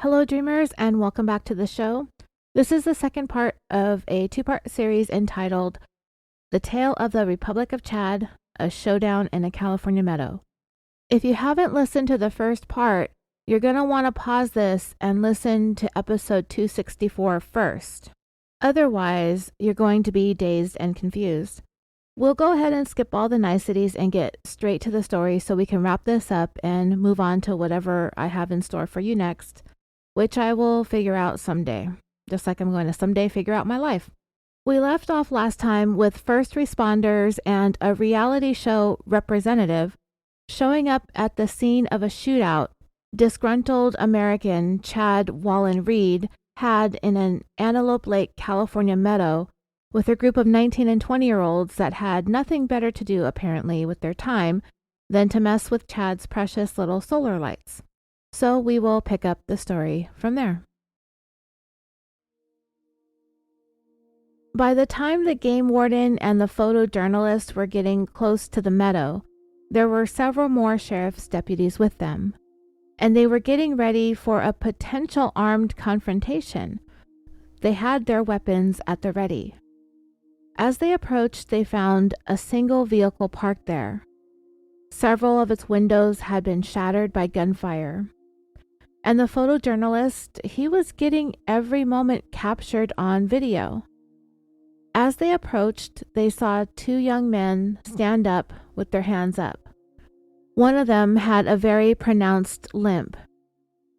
Hello, dreamers, and welcome back to the show. This is the second part of a two-part series entitled The Tale of the Republic of Chad, a Showdown in a California Meadow. If you haven't listened to the first part, you're going to want to pause this and listen to episode 264 first. Otherwise, you're going to be dazed and confused. We'll go ahead and skip all the niceties and get straight to the story so we can wrap this up and move on to whatever I have in store for you next, which I will figure out someday, just like I'm going to someday figure out my life. We left off last time with first responders and a reality show representative showing up at the scene of a shootout disgruntled American Chad Wallin-Reed had in an Antelope Lake, California meadow with a group of 19 and 20-year-olds that had nothing better to do, apparently, with their time than to mess with Chad's precious little solar lights. So we will pick up the story from there. By the time the game warden and the photojournalist were getting close to the meadow, there were several more sheriff's deputies with them, and they were getting ready for a potential armed confrontation. They had their weapons at the ready. As they approached, they found a single vehicle parked there. Several of its windows had been shattered by gunfire. And the photojournalist, he was getting every moment captured on video. As they approached, they saw two young men stand up with their hands up. One of them had a very pronounced limp.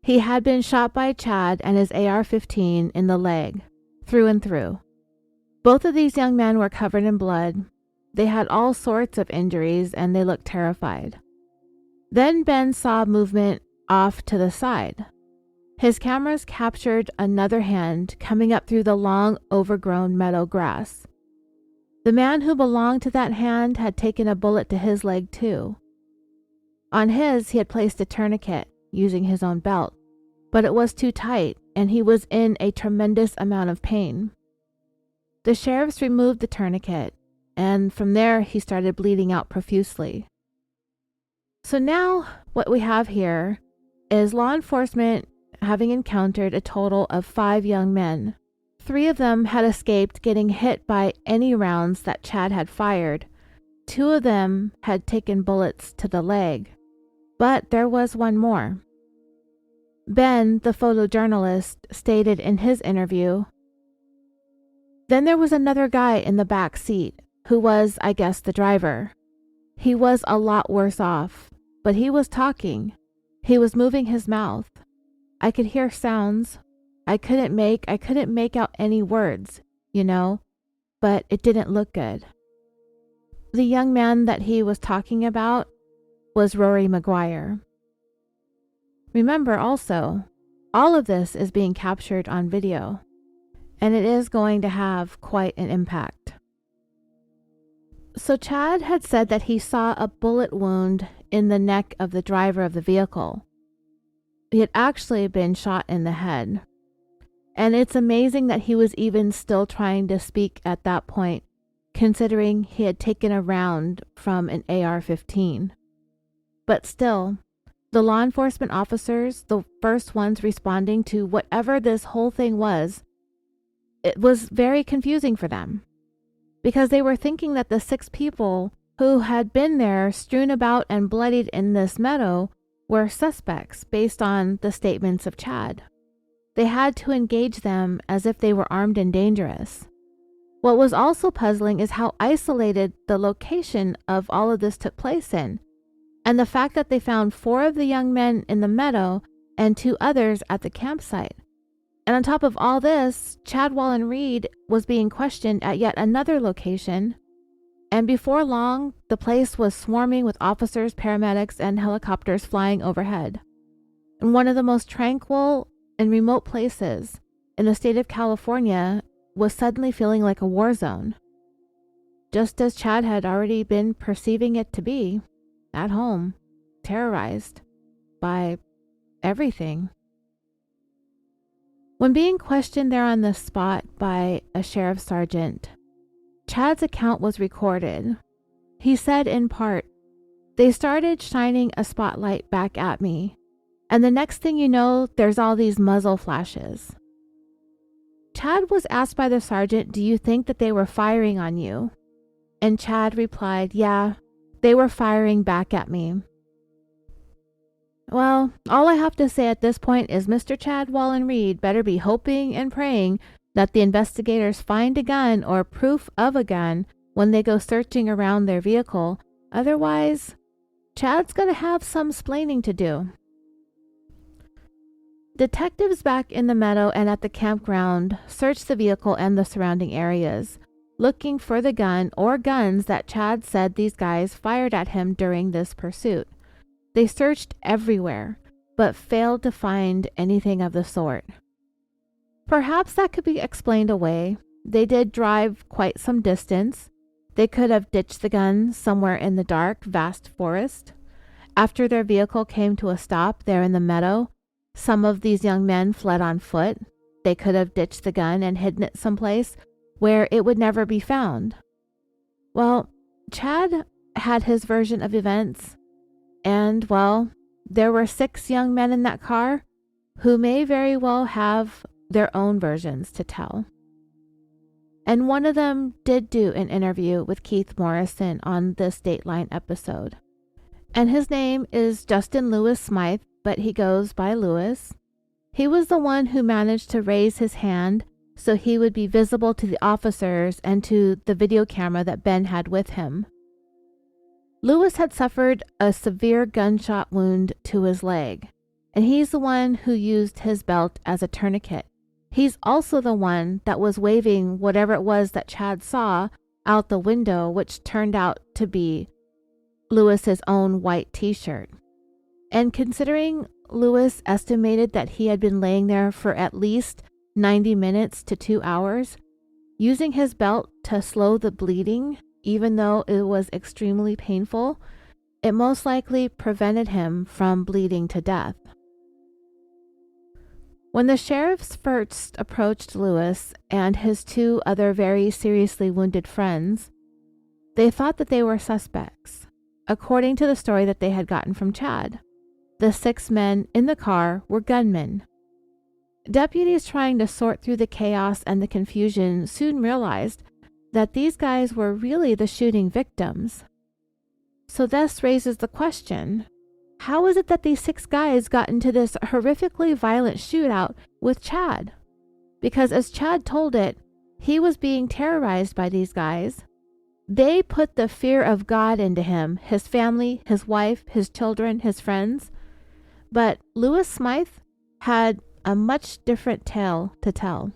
He had been shot by Chad and his AR-15 in the leg, through and through. Both of these young men were covered in blood. They had all sorts of injuries and they looked terrified. Then Ben saw movement off to the side. His cameras captured another hand coming up through the long, overgrown meadow grass. The man who belonged to that hand had taken a bullet to his leg too. On his, he had placed a tourniquet using his own belt, but it was too tight and he was in a tremendous amount of pain. The sheriffs removed the tourniquet, and from there he started bleeding out profusely. So now what we have here is law enforcement having encountered a total of 5 young men. 3 of them had escaped getting hit by any rounds that Chad had fired. 2 of them had taken bullets to the leg. But there was one more. Ben, the photojournalist, stated in his interview, "Then there was another guy in the back seat, who was, I guess, the driver. He was a lot worse off, but he was talking. He was moving his mouth. I could hear sounds. I couldn't make out any words, but it didn't look good." The young man that he was talking about was Rory McGuire. Remember also, all of this is being captured on video, and it is going to have quite an impact. So Chad had said that he saw a bullet wound in the neck of the driver of the vehicle. He had actually been shot in the head. And it's amazing that he was even still trying to speak at that point, considering he had taken a round from an AR-15. But still, the law enforcement officers, the first ones responding to whatever this whole thing was, it was very confusing for them, because they were thinking that the 6 people who had been there strewn about and bloodied in this meadow were suspects based on the statements of Chad. They had to engage them as if they were armed and dangerous. What was also puzzling is how isolated the location of all of this took place in, and the fact that they found 4 of the young men in the meadow and 2 others at the campsite. And on top of all this, Chad Wallin-Reed was being questioned at yet another location, and before long, the place was swarming with officers, paramedics, and helicopters flying overhead. In one of the most tranquil and remote places in the state of California was suddenly feeling like a war zone, just as Chad had already been perceiving it to be, at home, terrorized by everything. When being questioned there on the spot by a sheriff's sergeant, Chad's account was recorded. He said in part, "They started shining a spotlight back at me, And the next thing you know, there's all these muzzle flashes. Chad was asked by the sergeant, "Do you think that they were firing on you?" And Chad replied, "Yeah, they were firing back at me." Well, all I have to say at this point is Mr. Chad Wallin-Reed better be hoping and praying that the investigators find a gun or proof of a gun when they go searching around their vehicle. Otherwise, Chad's going to have some splaining to do. Detectives back in the meadow and at the campground searched the vehicle and the surrounding areas, looking for the gun or guns that Chad said these guys fired at him during this pursuit. They searched everywhere, but failed to find anything of the sort. Perhaps that could be explained away. They did drive quite some distance. They could have ditched the gun somewhere in the dark, vast forest. After their vehicle came to a stop there in the meadow, some of these young men fled on foot. They could have ditched the gun and hidden it someplace where it would never be found. Well, Chad had his version of events, and, well, there were 6 young men in that car who may very well have their own versions to tell. And one of them did do an interview with Keith Morrison on this Dateline episode. And his name is Justin Lewis Smythe, but he goes by Lewis. He was the one who managed to raise his hand so he would be visible to the officers and to the video camera that Ben had with him. Lewis had suffered a severe gunshot wound to his leg, and he's the one who used his belt as a tourniquet. He's also the one that was waving whatever it was that Chad saw out the window, which turned out to be Lewis's own white t-shirt. And considering Lewis estimated that he had been laying there for at least 90 minutes to 2 hours, using his belt to slow the bleeding, even though it was extremely painful, it most likely prevented him from bleeding to death. When the sheriffs first approached Lewis and his 2 other very seriously wounded friends, they thought that they were suspects, according to the story that they had gotten from Chad. The 6 men in the car were gunmen. Deputies trying to sort through the chaos and the confusion soon realized that these guys were really the shooting victims. So this raises the question, how is it that these 6 guys got into this horrifically violent shootout with Chad? Because as Chad told it, he was being terrorized by these guys. They put the fear of God into him, his family, his wife, his children, his friends. But Lewis Smythe had a much different tale to tell.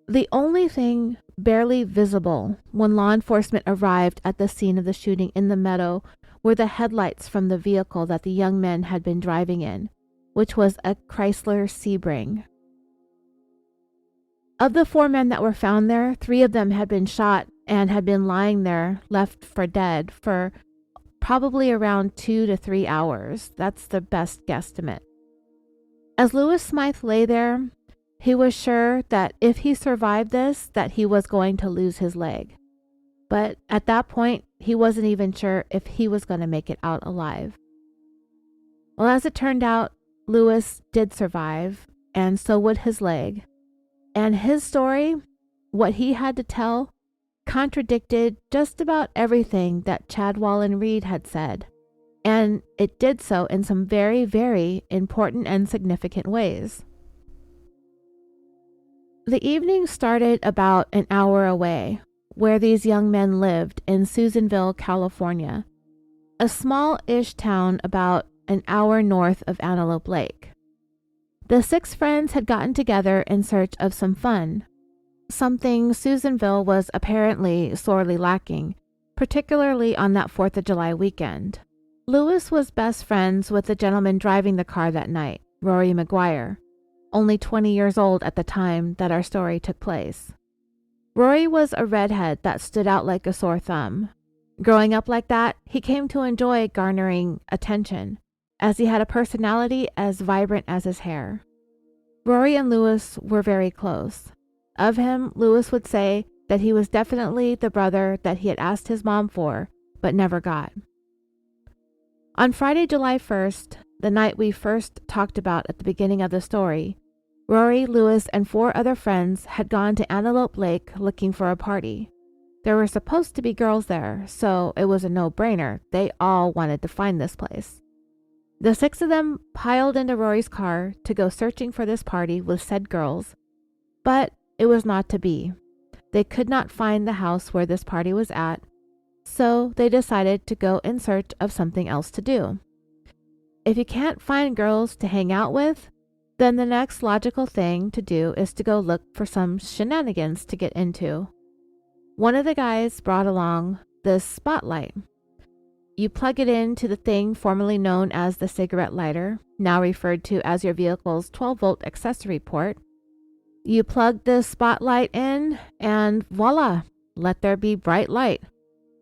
The only thing barely visible when law enforcement arrived at the scene of the shooting in the meadow were the headlights from the vehicle that the young men had been driving in, which was a Chrysler Sebring. Of the 4 men that were found there, 3 of them had been shot and had been lying there, left for dead, for probably around 2 to 3 hours. That's the best guesstimate. As Lewis Smythe lay there, he was sure that if he survived this, that he was going to lose his leg. But at that point, he wasn't even sure if he was going to make it out alive. Well, as it turned out, Lewis did survive, and so would his leg. And his story, what he had to tell, contradicted just about everything that Chad Wallin-Reed had said. And it did so in some very, very important and significant ways. The evening started about an hour away, where these young men lived in Susanville, California, a small-ish town about an hour north of Antelope Lake. The 6 friends had gotten together in search of some fun, something Susanville was apparently sorely lacking, particularly on that 4th of July weekend. Lewis was best friends with the gentleman driving the car that night, Rory McGuire, only 20 years old at the time that our story took place. Rory was a redhead that stood out like a sore thumb. Growing up like that, he came to enjoy garnering attention, as he had a personality as vibrant as his hair. Rory and Lewis were very close. Of him, Lewis would say that he was definitely the brother that he had asked his mom for, but never got. On Friday, July 1st, the night we first talked about at the beginning of the story, Rory, Lewis, and 4 other friends had gone to Antelope Lake looking for a party. There were supposed to be girls there, so it was a no-brainer. They all wanted to find this place. The 6 of them piled into Rory's car to go searching for this party with said girls, but it was not to be. They could not find the house where this party was at, so they decided to go in search of something else to do. If you can't find girls to hang out with, then the next logical thing to do is to go look for some shenanigans to get into. One of the guys brought along this spotlight. You plug it into the thing formerly known as the cigarette lighter, now referred to as your vehicle's 12-volt accessory port. You plug the spotlight in and voila, let there be bright light,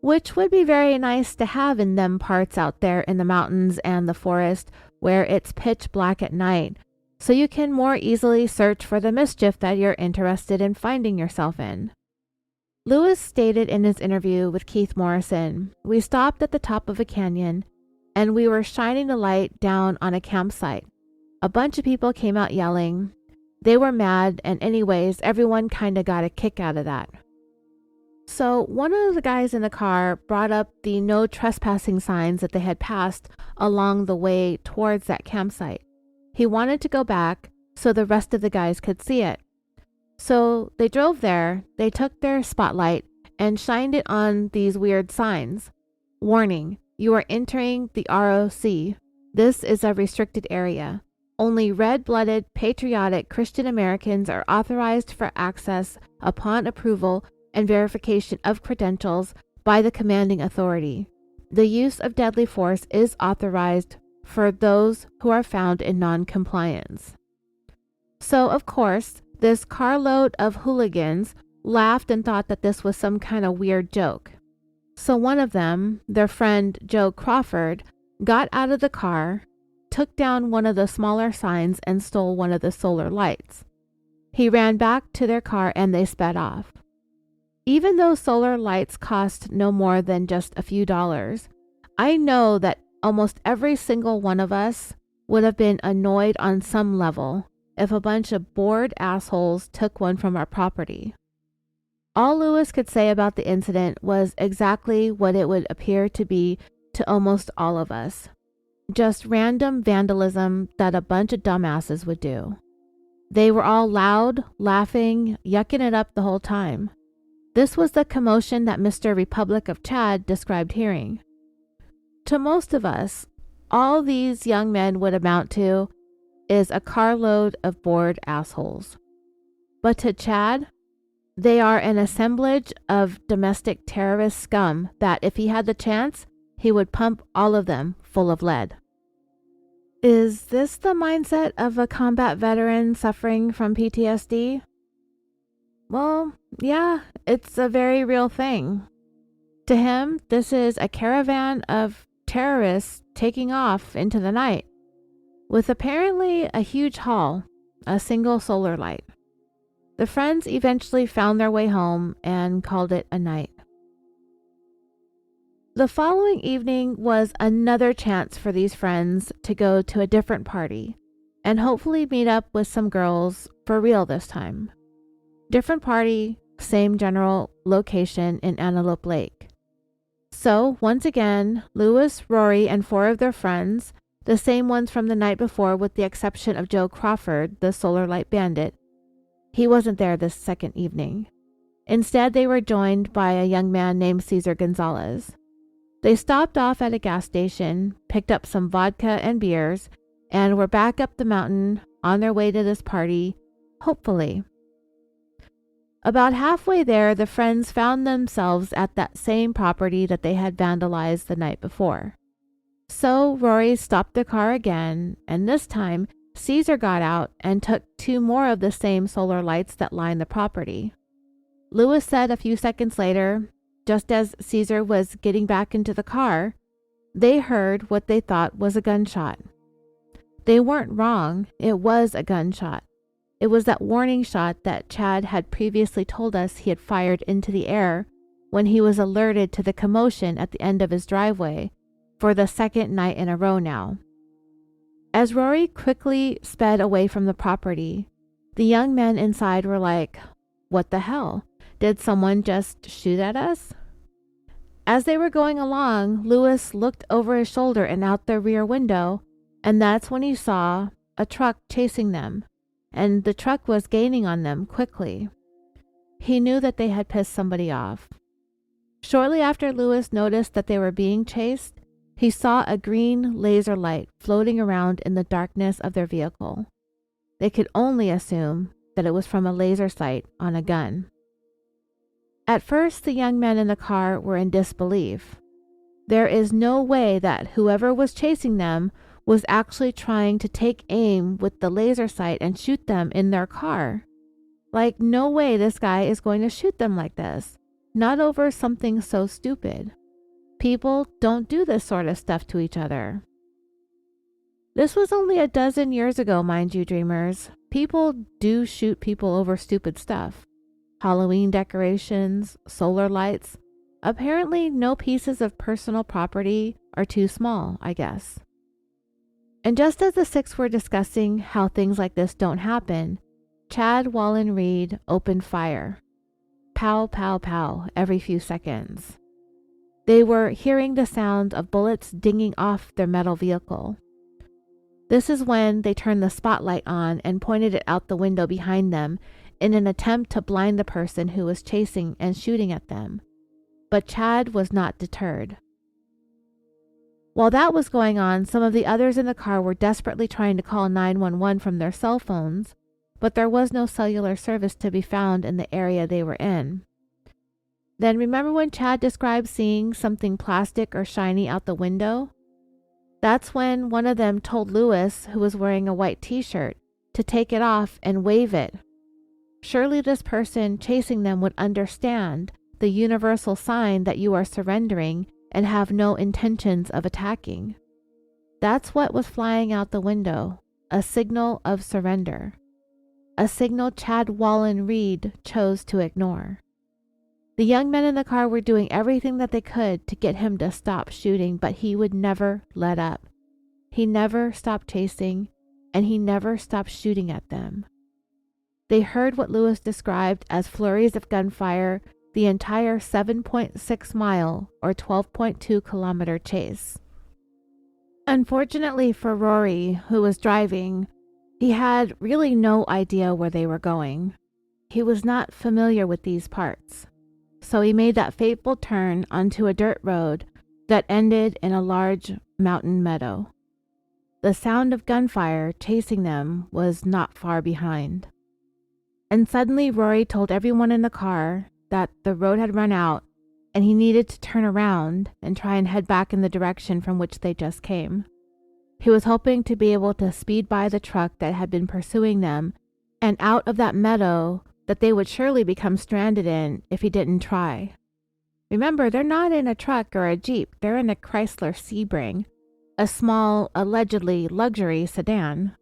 which would be very nice to have in them parts out there in the mountains and the forest where it's pitch black at night, so you can more easily search for the mischief that you're interested in finding yourself in. Lewis stated in his interview with Keith Morrison, "We stopped at the top of a canyon and we were shining the light down on a campsite. A bunch of people came out yelling. They were mad, and anyways, everyone kind of got a kick out of that." So one of the guys in the car brought up the no trespassing signs that they had passed along the way towards that campsite. He wanted to go back so the rest of the guys could see it. So they drove there, they took their spotlight and shined it on these weird signs. "Warning, you are entering the ROC. This is a restricted area. Only red-blooded, patriotic Christian Americans are authorized for access upon approval and verification of credentials by the commanding authority. The use of deadly force is authorized for those who are found in non-compliance." So, of course, this carload of hooligans laughed and thought that this was some kind of weird joke. So one of them, their friend Joe Crawford, got out of the car, took down one of the smaller signs, and stole one of the solar lights. He ran back to their car and they sped off. Even though solar lights cost no more than just a few dollars, I know that almost every single one of us would have been annoyed on some level if a bunch of bored assholes took one from our property. All Lewis could say about the incident was exactly what it would appear to be to almost all of us. Just random vandalism that a bunch of dumbasses would do. They were all loud, laughing, yucking it up the whole time. This was the commotion that Mr. Republic of Chad described hearing. To most of us, all these young men would amount to is a carload of bored assholes. But to Chad, they are an assemblage of domestic terrorist scum that if he had the chance, he would pump all of them full of lead. Is this the mindset of a combat veteran suffering from PTSD? Well, yeah, it's a very real thing. To him, this is a caravan of terrorists taking off into the night, with apparently a huge haul, a single solar light. The friends eventually found their way home and called it a night. The following evening was another chance for these friends to go to a different party and hopefully meet up with some girls for real this time. Different party, same general location in Antelope Lake. So, once again, Lewis, Rory, and 4 of their friends, the same ones from the night before with the exception of Joe Crawford, the solar light bandit. He wasn't there this second evening. Instead, they were joined by a young man named Cesar Gonzalez. They stopped off at a gas station, picked up some vodka and beers, and were back up the mountain on their way to this party, hopefully. About halfway there, the friends found themselves at that same property that they had vandalized the night before. So Rory stopped the car again, and this time Cesar got out and took 2 more of the same solar lights that lined the property. Lewis said a few seconds later, just as Cesar was getting back into the car, they heard what they thought was a gunshot. They weren't wrong, it was a gunshot. It was that warning shot that Chad had previously told us he had fired into the air when he was alerted to the commotion at the end of his driveway for the second night in a row now. As Rory quickly sped away from the property, the young men inside were like, "What the hell? Did someone just shoot at us?" As they were going along, Lewis looked over his shoulder and out the rear window, and that's when he saw a truck chasing them, and the truck was gaining on them quickly. He knew that they had pissed somebody off. Shortly after Lewis noticed that they were being chased, he saw a green laser light floating around in the darkness of their vehicle. They could only assume that it was from a laser sight on a gun. At first, the young men in the car were in disbelief. There is no way that whoever was chasing them was actually trying to take aim with the laser sight and shoot them in their car. Like, no way this guy is going to shoot them like this. Not over something so stupid. People don't do this sort of stuff to each other. This was only a dozen years ago, mind you, dreamers. People do shoot people over stupid stuff. Halloween decorations, solar lights. Apparently, no pieces of personal property are too small, I guess. And just as the six were discussing how things like this don't happen, Chad Wallin-Reed opened fire. Pow, pow, pow, every few seconds. They were hearing the sound of bullets dinging off their metal vehicle. This is when they turned the spotlight on and pointed it out the window behind them in an attempt to blind the person who was chasing and shooting at them. But Chad was not deterred. While that was going on, some of the others in the car were desperately trying to call 911 from their cell phones, but there was no cellular service to be found in the area they were in. Then remember when Chad described seeing something plastic or shiny out the window? That's when one of them told Lewis, who was wearing a white t-shirt, to take it off and wave it. Surely this person chasing them would understand the universal sign that you are surrendering and have no intentions of attacking. That's what was flying out the window, a signal of surrender. A signal Chad Wallin-Reed chose to ignore. The young men in the car were doing everything that they could to get him to stop shooting, but he would never let up. He never stopped chasing, and he never stopped shooting at them. They heard what Lewis described as flurries of gunfire the entire 7.6 mile or 12.2 kilometer chase. Unfortunately for Rory, who was driving, he had really no idea where they were going. He was not familiar with these parts, so he made that fateful turn onto a dirt road that ended in a large mountain meadow. The sound of gunfire chasing them was not far behind. And suddenly Rory told everyone in the car that the road had run out and he needed to turn around and try and head back in the direction from which they just came. He was hoping to be able to speed by the truck that had been pursuing them and out of that meadow that they would surely become stranded in if he didn't try. Remember, they're not in a truck or a Jeep, they're in a Chrysler Sebring, a small, allegedly luxury sedan.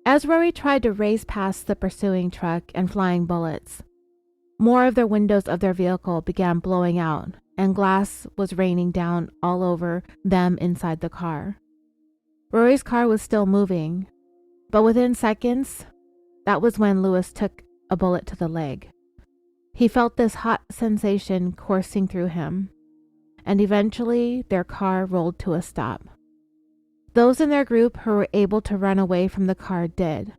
As Rory tried to race past the pursuing truck and flying bullets, more of the windows of their vehicle began blowing out, and glass was raining down all over them inside the car. Rory's car was still moving, but within seconds, that was when Lewis took a bullet to the leg. He felt this hot sensation coursing through him, and eventually their car rolled to a stop. Those in their group who were able to run away from the car did,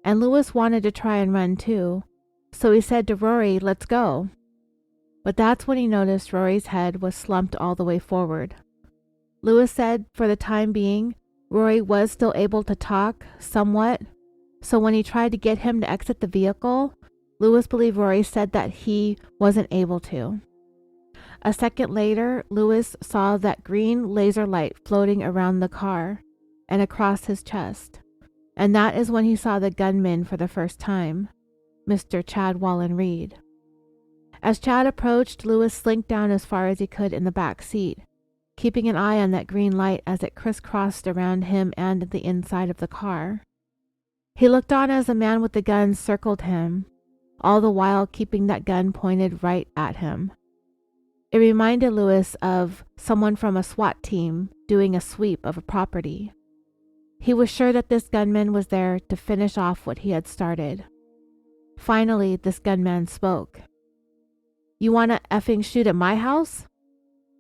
and Lewis wanted to try and run too, so he said to Rory, "Let's go." But that's when he noticed Rory's head was slumped all the way forward. Lewis said for the time being, Rory was still able to talk somewhat, so when he tried to get him to exit the vehicle, Lewis believed Rory said that he wasn't able to. A second later, Lewis saw that green laser light floating around the car and across his chest, and that is when he saw the gunman for the first time, Mr. Chad Wallin-Reed. As Chad approached, Lewis slinked down as far as he could in the back seat, keeping an eye on that green light as it crisscrossed around him and the inside of the car. He looked on as the man with the gun circled him, all the while keeping that gun pointed right at him. It reminded Lewis of someone from a SWAT team doing a sweep of a property. He was sure that this gunman was there to finish off what he had started. Finally, this gunman spoke. "You want to effing shoot at my house?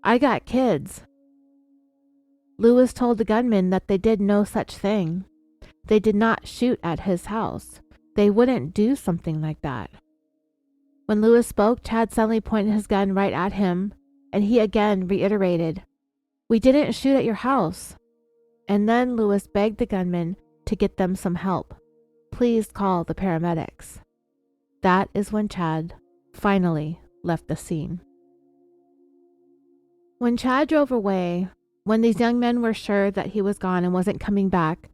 I got kids." Lewis told the gunman that they did no such thing. They did not shoot at his house. They wouldn't do something like that. When Lewis spoke, Chad suddenly pointed his gun right at him, and he again reiterated, "We didn't shoot at your house." And then Lewis begged the gunman to get them some help. "Please call the paramedics." That is when Chad finally left the scene. When Chad drove away, when these young men were sure that he was gone and wasn't coming back,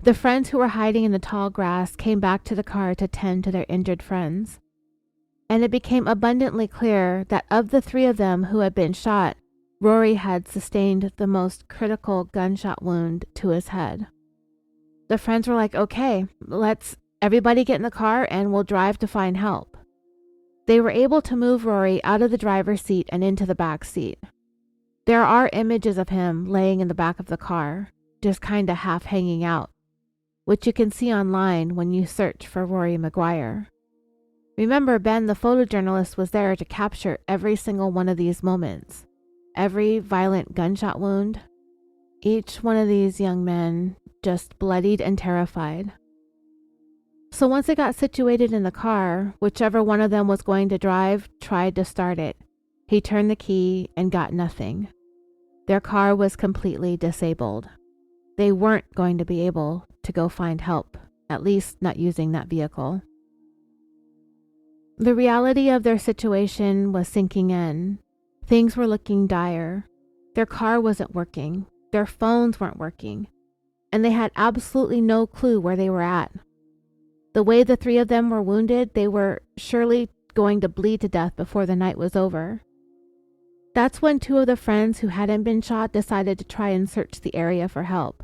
the friends who were hiding in the tall grass came back to the car to tend to their injured friends. And it became abundantly clear that of the three of them who had been shot, Rory had sustained the most critical gunshot wound to his head. The friends were like, "Okay, let's everybody get in the car and we'll drive to find help." They were able to move Rory out of the driver's seat and into the back seat. There are images of him laying in the back of the car, just kind of half hanging out, which you can see online when you search for Rory McGuire. Remember, Ben, the photojournalist, was there to capture every single one of these moments, every violent gunshot wound, each one of these young men just bloodied and terrified. So once they got situated in the car, whichever one of them was going to drive tried to start it. He turned the key and got nothing. Their car was completely disabled. They weren't going to be able to go find help, at least not using that vehicle. The reality of their situation was sinking in. Things were looking dire. Their car wasn't working. Their phones weren't working. And they had absolutely no clue where they were at. The way the three of them were wounded, they were surely going to bleed to death before the night was over. That's when two of the friends who hadn't been shot decided to try and search the area for help.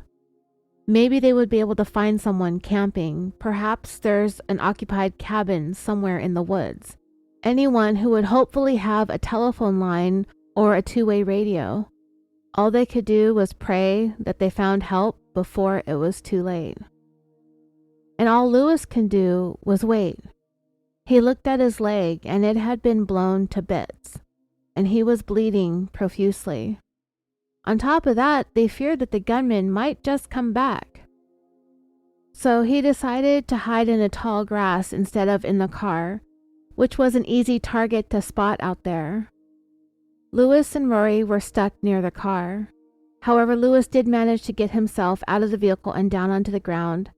Maybe they would be able to find someone camping. Perhaps there's an occupied cabin somewhere in the woods. Anyone who would hopefully have a telephone line or a two-way radio. All they could do was pray that they found help before it was too late. And all Lewis can do was wait. He looked at his leg and it had been blown to bits, and he was bleeding profusely. On top of that, they feared that the gunman might just come back. So he decided to hide in the tall grass instead of in the car, which was an easy target to spot out there. Lewis and Rory were stuck near the car. However, Lewis did manage to get himself out of the vehicle and down onto the ground,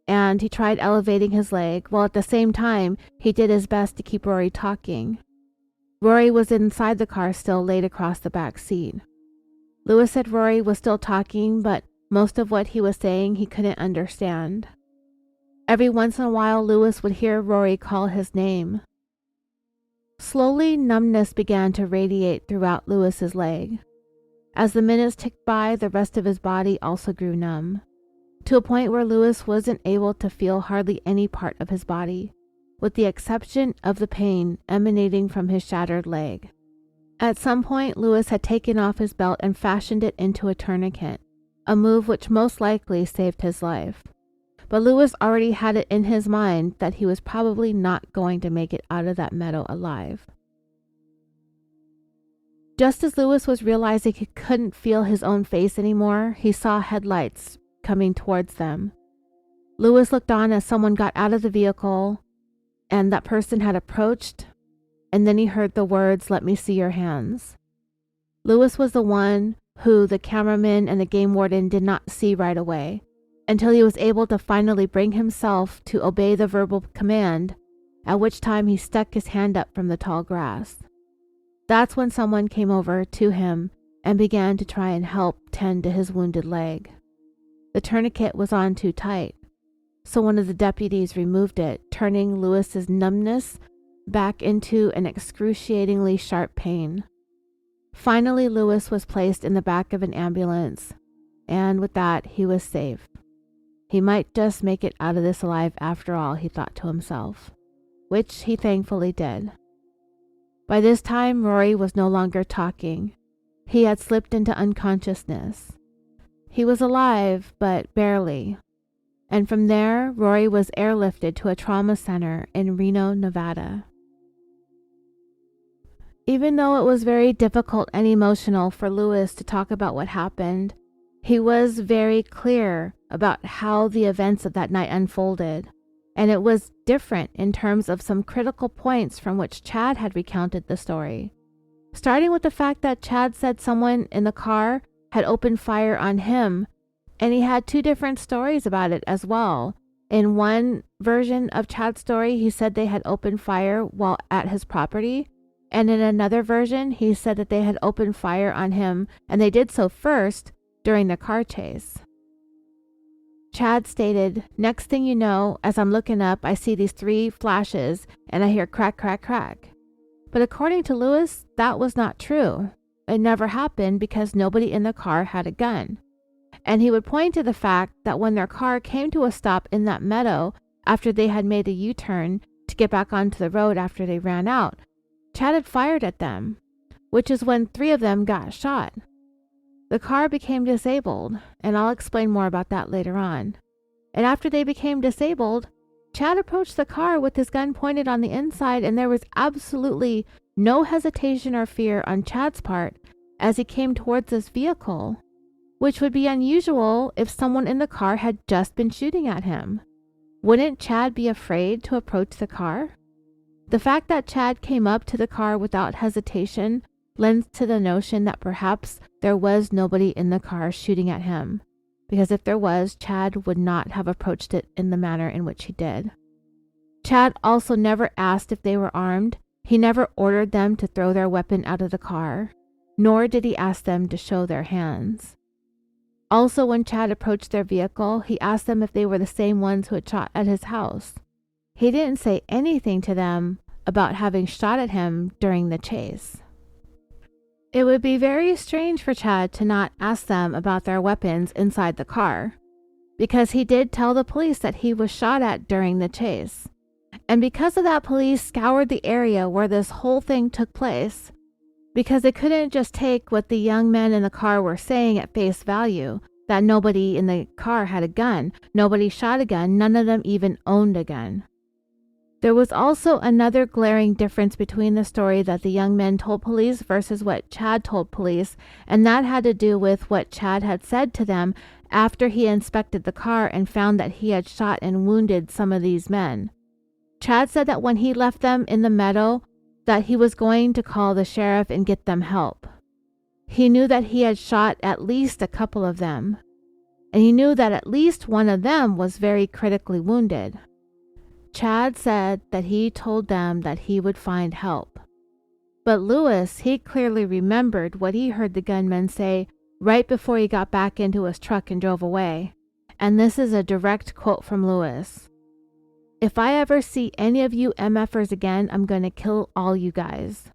and he tried elevating his leg, while at the same time he did his best to keep Rory talking. Rory was inside the car, still laid across the back seat. Lewis said Rory was still talking, but most of what he was saying he couldn't understand. Every once in a while, Lewis would hear Rory call his name. Slowly, numbness began to radiate throughout Lewis's leg. As the minutes ticked by, the rest of his body also grew numb, to a point where Lewis wasn't able to feel hardly any part of his body, with the exception of the pain emanating from his shattered leg. At some point, Lewis had taken off his belt and fashioned it into a tourniquet, a move which most likely saved his life. But Lewis already had it in his mind that he was probably not going to make it out of that meadow alive. Just as Lewis was realizing he couldn't feel his own face anymore, he saw headlights coming towards them. Lewis looked on as someone got out of the vehicle, and that person had approached, and then he heard the words, "Let me see your hands." Lewis was the one who the cameraman and the game warden did not see right away, until he was able to finally bring himself to obey the verbal command, at which time he stuck his hand up from the tall grass. That's when someone came over to him and began to try and help tend to his wounded leg. The tourniquet was on too tight, so one of the deputies removed it, turning Lewis's numbness back into an excruciatingly sharp pain. Finally, Lewis was placed in the back of an ambulance, and with that, he was safe. He might just make it out of this alive after all, he thought to himself, which he thankfully did. By this time, Rory was no longer talking. He had slipped into unconsciousness. He was alive, but barely. And from there, Rory was airlifted to a trauma center in Reno, Nevada. Even though it was very difficult and emotional for Lewis to talk about what happened, he was very clear about how the events of that night unfolded, and it was different in terms of some critical points from which Chad had recounted the story. Starting with the fact that Chad said someone in the car had opened fire on him, and he had two different stories about it as well. In one version of Chad's story, he said they had opened fire while at his property, and in another version, he said that they had opened fire on him, and they did so first during the car chase. Chad stated, "Next thing you know, as I'm looking up, I see these 3 flashes, and I hear crack, crack, crack." But according to Lewis, that was not true. It never happened because nobody in the car had a gun. And he would point to the fact that when their car came to a stop in that meadow after they had made a U-turn to get back onto the road after they ran out, Chad had fired at them, which is when 3 of them got shot. The car became disabled, and I'll explain more about that later on. And after they became disabled, Chad approached the car with his gun pointed on the inside, and there was absolutely no hesitation or fear on Chad's part as he came towards this vehicle, which would be unusual if someone in the car had just been shooting at him. Wouldn't Chad be afraid to approach the car? The fact that Chad came up to the car without hesitation lends to the notion that perhaps there was nobody in the car shooting at him, because if there was, Chad would not have approached it in the manner in which he did. Chad also never asked if they were armed. He never ordered them to throw their weapon out of the car, nor did he ask them to show their hands. Also, when Chad approached their vehicle, he asked them if they were the same ones who had shot at his house. He didn't say anything to them about having shot at him during the chase. It would be very strange for Chad to not ask them about their weapons inside the car, because he did tell the police that he was shot at during the chase. And because of that, police scoured the area where this whole thing took place, because they couldn't just take what the young men in the car were saying at face value, that nobody in the car had a gun, nobody shot a gun, none of them even owned a gun. There was also another glaring difference between the story that the young men told police versus what Chad told police, and that had to do with what Chad had said to them after he inspected the car and found that he had shot and wounded some of these men. Chad said that when he left them in the meadow, that he was going to call the sheriff and get them help. He knew that he had shot at least a couple of them, and he knew that at least one of them was very critically wounded. Chad said that he told them that he would find help. But Lewis, he clearly remembered what he heard the gunman say right before he got back into his truck and drove away. And this is a direct quote from Lewis. "If I ever see any of you MFers again, I'm going to kill all you guys."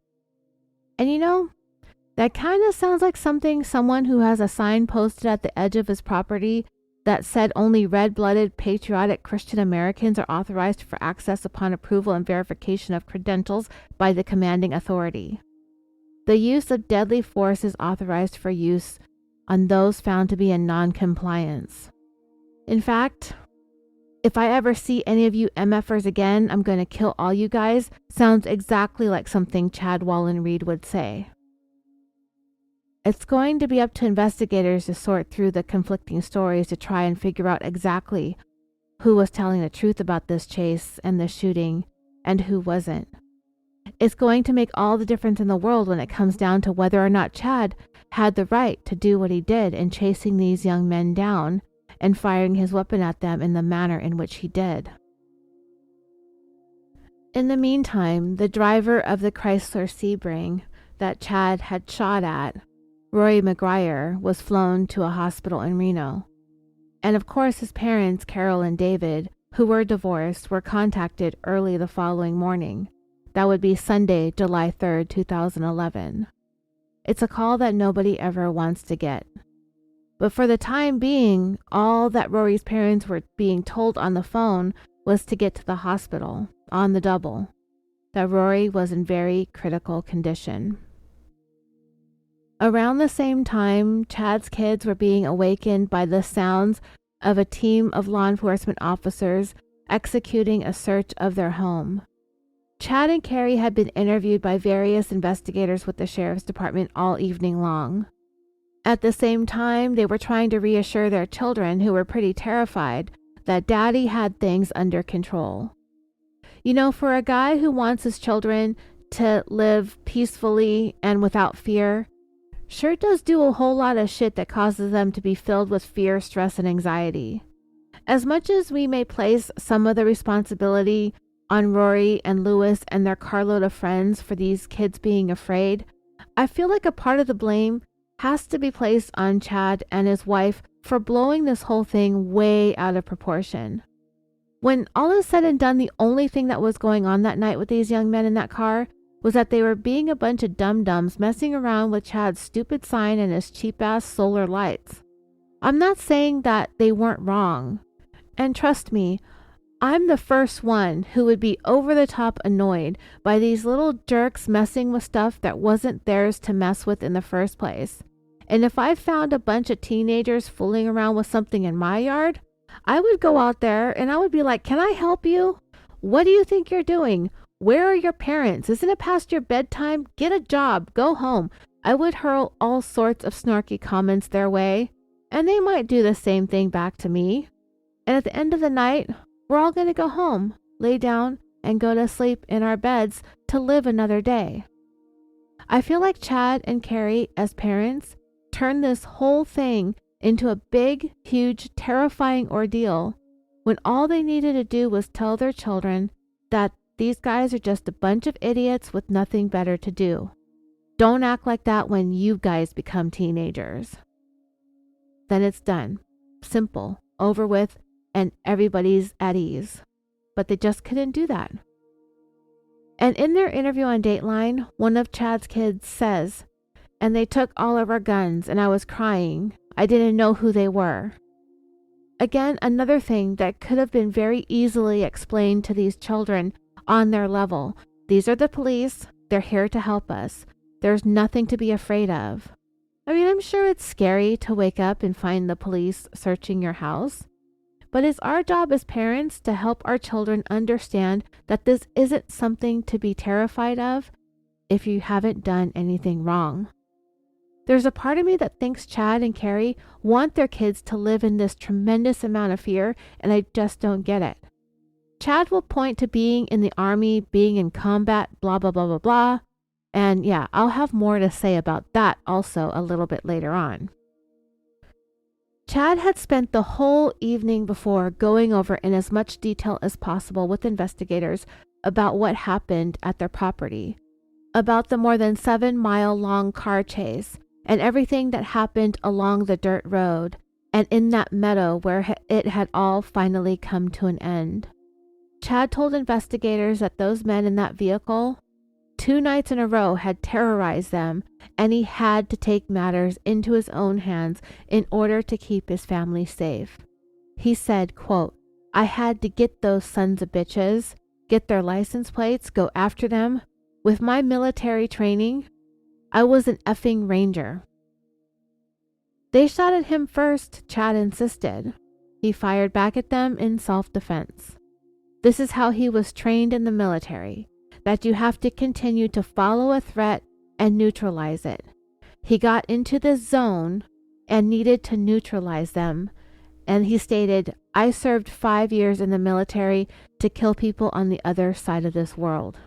And you know, that kind of sounds like someone who has a sign posted at the edge of his property that said only red-blooded, patriotic Christian Americans are authorized for access upon approval and verification of credentials by the commanding authority. The use of deadly force is authorized for use on those found to be in non-compliance. In fact, "If I ever see any of you MFers again, I'm going to kill all you guys," sounds exactly like something Chad Wallin-Reed would say. It's going to be up to investigators to sort through the conflicting stories to try and figure out exactly who was telling the truth about this chase and this shooting and who wasn't. It's going to make all the difference in the world when it comes down to whether or not Chad had the right to do what he did in chasing these young men down and firing his weapon at them in the manner in which he did. In the meantime, the driver of the Chrysler Sebring that Chad had shot at, Rory McGuire, was flown to a hospital in Reno. And of course his parents, Carol and David, who were divorced, were contacted early the following morning. That would be Sunday, July 3rd, 2011. It's a call that nobody ever wants to get. But for the time being, all that Rory's parents were being told on the phone was to get to the hospital, on the double. that Rory was in very critical condition. Around the same time, Chad's kids were being awakened by the sounds of a team of law enforcement officers executing a search of their home. Chad and Carrie had been interviewed by various investigators with the sheriff's department all evening long. At the same time, they were trying to reassure their children, who were pretty terrified, that Daddy had things under control. You know, for a guy who wants his children to live peacefully and without fear, sure does do a whole lot of shit that causes them to be filled with fear, stress, and anxiety. As much as we may place some of the responsibility on Rory and Lewis and their carload of friends for these kids being afraid, I feel like a part of the blame has to be placed on Chad and his wife for blowing this whole thing way out of proportion. When all is said and done, the only thing that was going on that night with these young men in that car was that they were being a bunch of dum-dums messing around with Chad's stupid sign and his cheap-ass solar lights. I'm not saying that they weren't wrong. And trust me, I'm the first one who would be over-the-top annoyed by these little jerks messing with stuff that wasn't theirs to mess with in the first place. And if I found a bunch of teenagers fooling around with something in my yard, I would go out there and I would be like, "Can I help you? What do you think you're doing? Where are your parents? Isn't it past your bedtime? Get a job. Go home." I would hurl all sorts of snarky comments their way, and they might do the same thing back to me. And at the end of the night, we're all going to go home, lay down, and go to sleep in our beds to live another day. I feel like Chad and Carrie, as parents, turned this whole thing into a big, huge, terrifying ordeal when all they needed to do was tell their children that these guys are just a bunch of idiots with nothing better to do. Don't act like that when you guys become teenagers. Then it's done. Simple, over with, and everybody's at ease. But they just couldn't do that. And in their interview on Dateline, one of Chad's kids says, "And they took all of our guns and I was crying. I didn't know who they were." Again, another thing that could have been very easily explained to these children on their level. These are the police. They're here to help us. There's nothing to be afraid of. I mean, I'm sure it's scary to wake up and find the police searching your house. But it's our job as parents to help our children understand that this isn't something to be terrified of if you haven't done anything wrong. There's a part of me that thinks Chad and Carrie want their kids to live in this tremendous amount of fear, and I just don't get it. Chad will point to being in the army, being in combat, blah, blah, blah, blah, blah. And yeah, I'll have more to say about that also a little bit later on. Chad had spent the whole evening before going over in as much detail as possible with investigators about what happened at their property, about the more than 7-mile-long car chase, and everything that happened along the dirt road and in that meadow where it had all finally come to an end. Chad told investigators that those men in that vehicle 2 nights in a row had terrorized them, and he had to take matters into his own hands in order to keep his family safe. He said, quote, "I had to get those sons of bitches, get their license plates, go after them. With my military training, I was an effing ranger." They shot at him first, Chad insisted. He fired back at them in self-defense. This is how he was trained in the military, that you have to continue to follow a threat and neutralize it. He got into this zone and needed to neutralize them, and he stated, "I served 5 years in the military to kill people on the other side of this world."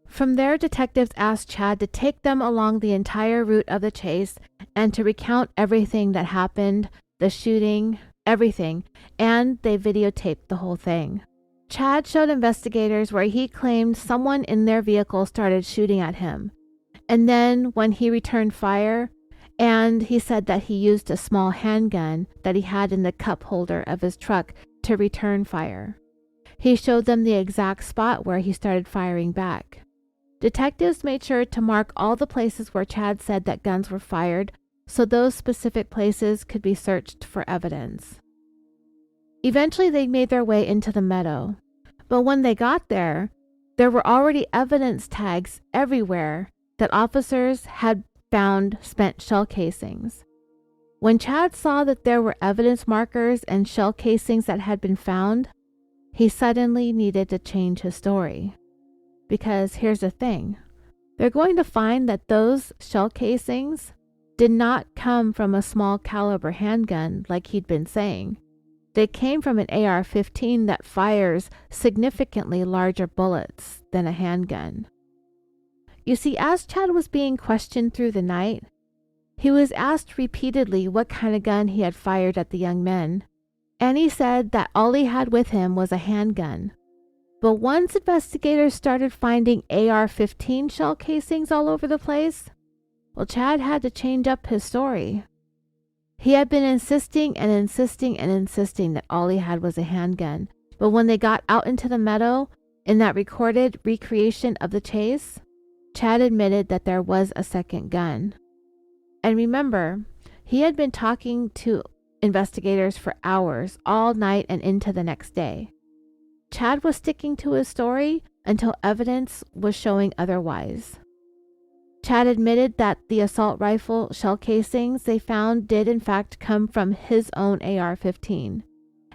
From there, detectives asked Chad to take them along the entire route of the chase and to recount everything that happened, the shooting, everything, and they videotaped the whole thing. Chad showed investigators where he claimed someone in their vehicle started shooting at him. And then when he returned fire, and he said that he used a small handgun that he had in the cup holder of his truck to return fire. He showed them the exact spot where he started firing back. Detectives made sure to mark all the places where Chad said that guns were fired, so those specific places could be searched for evidence. Eventually, they made their way into the meadow. But when they got there were already evidence tags everywhere that officers had found spent shell casings. When Chad saw that there were evidence markers and shell casings that had been found, he suddenly needed to change his story. Because here's the thing, they're going to find that those shell casings did not come from a small caliber handgun like he'd been saying. They came from an AR-15 that fires significantly larger bullets than a handgun. You see, as Chad was being questioned through the night, he was asked repeatedly what kind of gun he had fired at the young men, and he said that all he had with him was a handgun. But once investigators started finding AR-15 shell casings all over the place, well, Chad had to change up his story. He had been insisting that all he had was a handgun. But when they got out into the meadow, in that recorded recreation of the chase, Chad admitted that there was a second gun. And remember, he had been talking to investigators for hours, all night and into the next day. Chad was sticking to his story until evidence was showing otherwise. Chad admitted that the assault rifle shell casings they found did in fact come from his own AR-15,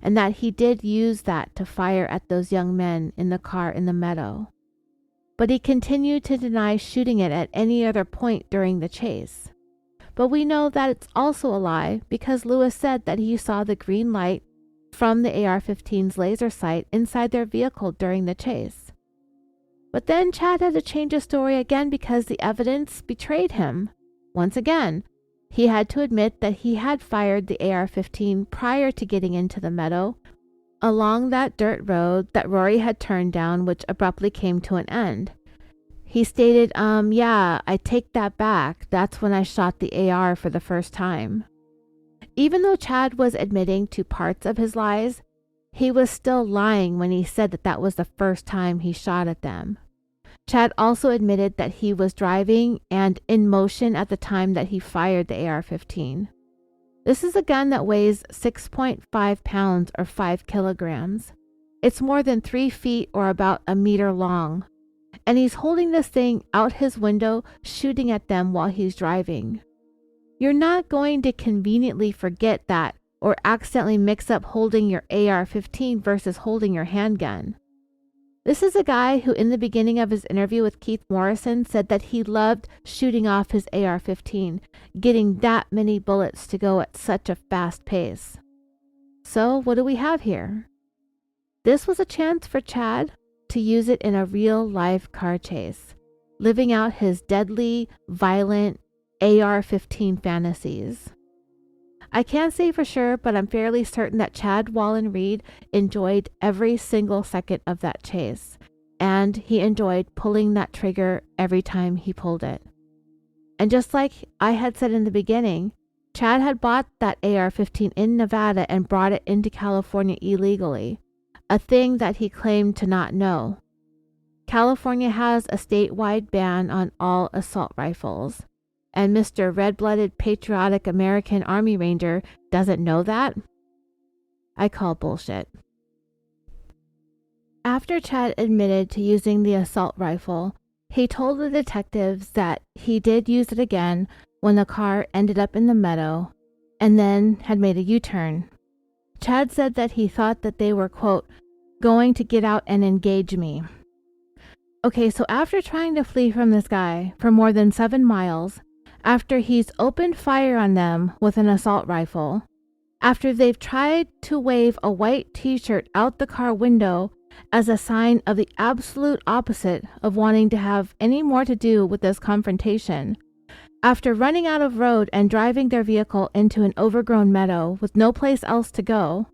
and that he did use that to fire at those young men in the car in the meadow. But he continued to deny shooting it at any other point during the chase. But we know that it's also a lie because Lewis said that he saw the green light from the AR-15's laser sight inside their vehicle during the chase. But then Chad had to change his story again because the evidence betrayed him. Once again, he had to admit that he had fired the AR-15 prior to getting into the meadow along that dirt road that Rory had turned down, which abruptly came to an end. He stated, yeah, I take that back. That's when I shot the AR for the first time. Even though Chad was admitting to parts of his lies, he was still lying when he said that that was the first time he shot at them. Chad also admitted that he was driving and in motion at the time that he fired the AR-15. This is a gun that weighs 6.5 pounds or 5 kilograms. It's more than 3 feet or about a meter long. And he's holding this thing out his window, shooting at them while he's driving. You're not going to conveniently forget that or accidentally mix up holding your AR-15 versus holding your handgun. This is a guy who in the beginning of his interview with Keith Morrison said that he loved shooting off his AR-15, getting that many bullets to go at such a fast pace. So what do we have here? This was a chance for Chad to use it in a real-life car chase, living out his deadly, violent AR-15 fantasies. I can't say for sure, but I'm fairly certain that Chad Wallin-Reed enjoyed every single second of that chase, and he enjoyed pulling that trigger every time he pulled it. And just like I had said in the beginning, Chad had bought that AR-15 in Nevada and brought it into California illegally, a thing that he claimed to not know. California has a statewide ban on all assault rifles. And Mr. Red-blooded patriotic American Army Ranger doesn't know that? I call bullshit. After Chad admitted to using the assault rifle, he told the detectives that he did use it again when the car ended up in the meadow and then had made a U-turn. Chad said that he thought that they were, quote, going to get out and engage me. Okay, so after trying to flee from this guy for more than 7 miles, after he's opened fire on them with an assault rifle, after they've tried to wave a white t-shirt out the car window as a sign of the absolute opposite of wanting to have any more to do with this confrontation, after running out of road and driving their vehicle into an overgrown meadow with no place else to go,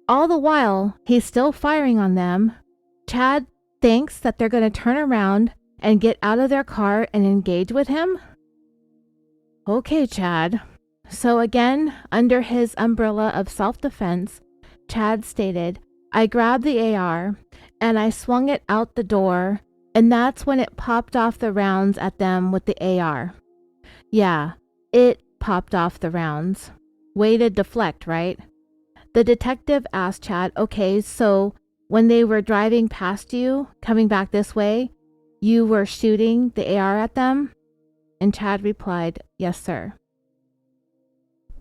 all the while he's still firing on them, Chad thinks that they're going to turn around and get out of their car and engage with him? Okay, Chad. So again, under his umbrella of self-defense, Chad stated, I grabbed the AR and I swung it out the door, and that's when it popped off the rounds at them with the AR. Yeah, it popped off the rounds. Way to deflect, right? The detective asked Chad, okay, so when they were driving past you, coming back this way, you were shooting the AR at them?" And Chad replied, "Yes, sir."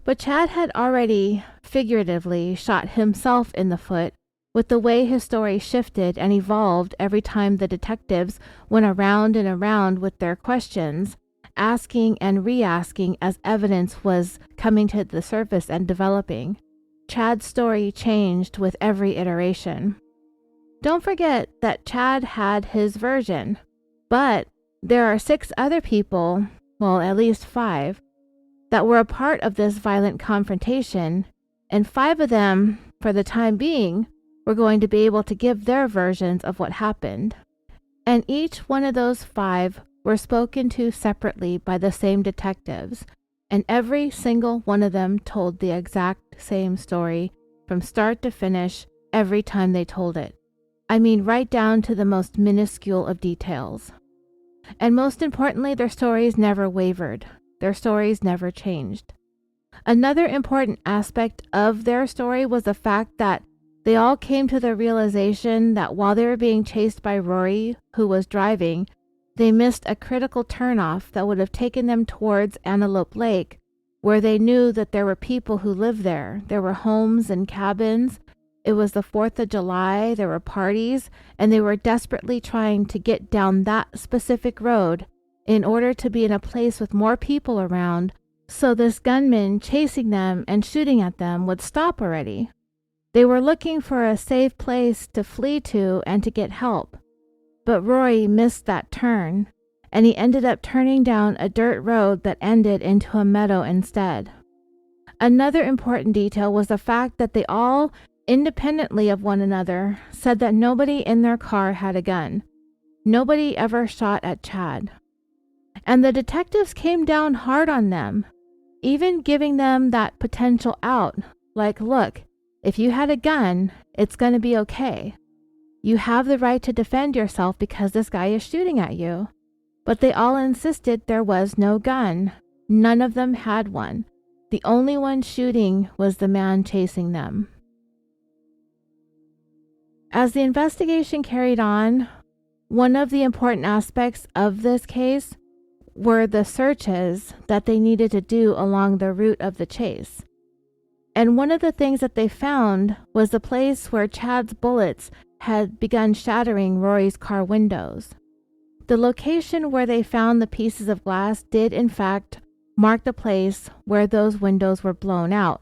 But Chad had already figuratively shot himself in the foot with the way his story shifted and evolved every time the detectives went around and around with their questions, asking and re-asking as evidence was coming to the surface and developing. Chad's story changed with every iteration. Don't forget that Chad had his version, but there are 6 other people, well, at least 5, that were a part of this violent confrontation, and 5 of them, for the time being, were going to be able to give their versions of what happened. And each one of those 5 were spoken to separately by the same detectives, and every single one of them told the exact same story from start to finish every time they told it. I mean, right down to the most minuscule of details. And most importantly, their stories never wavered. Their stories never changed. Another important aspect of their story was the fact that they all came to the realization that while they were being chased by Rory, who was driving, they missed a critical turnoff that would have taken them towards Antelope Lake, where they knew that there were people who lived there. There were homes and cabins. It was the 4th of July, there were parties, and they were desperately trying to get down that specific road in order to be in a place with more people around, so this gunman chasing them and shooting at them would stop already. They were looking for a safe place to flee to and to get help, but Rory missed that turn, and he ended up turning down a dirt road that ended into a meadow instead. Another important detail was the fact that they all, independently of one another, said that nobody in their car had a gun. Nobody ever shot at Chad. And the detectives came down hard on them, even giving them that potential out, like, look, if you had a gun, it's going to be okay. You have the right to defend yourself because this guy is shooting at you. But they all insisted there was no gun. None of them had one. The only one shooting was the man chasing them. As the investigation carried on, one of the important aspects of this case were the searches that they needed to do along the route of the chase. And one of the things that they found was the place where Chad's bullets had begun shattering Rory's car windows. The location where they found the pieces of glass did in fact mark the place where those windows were blown out,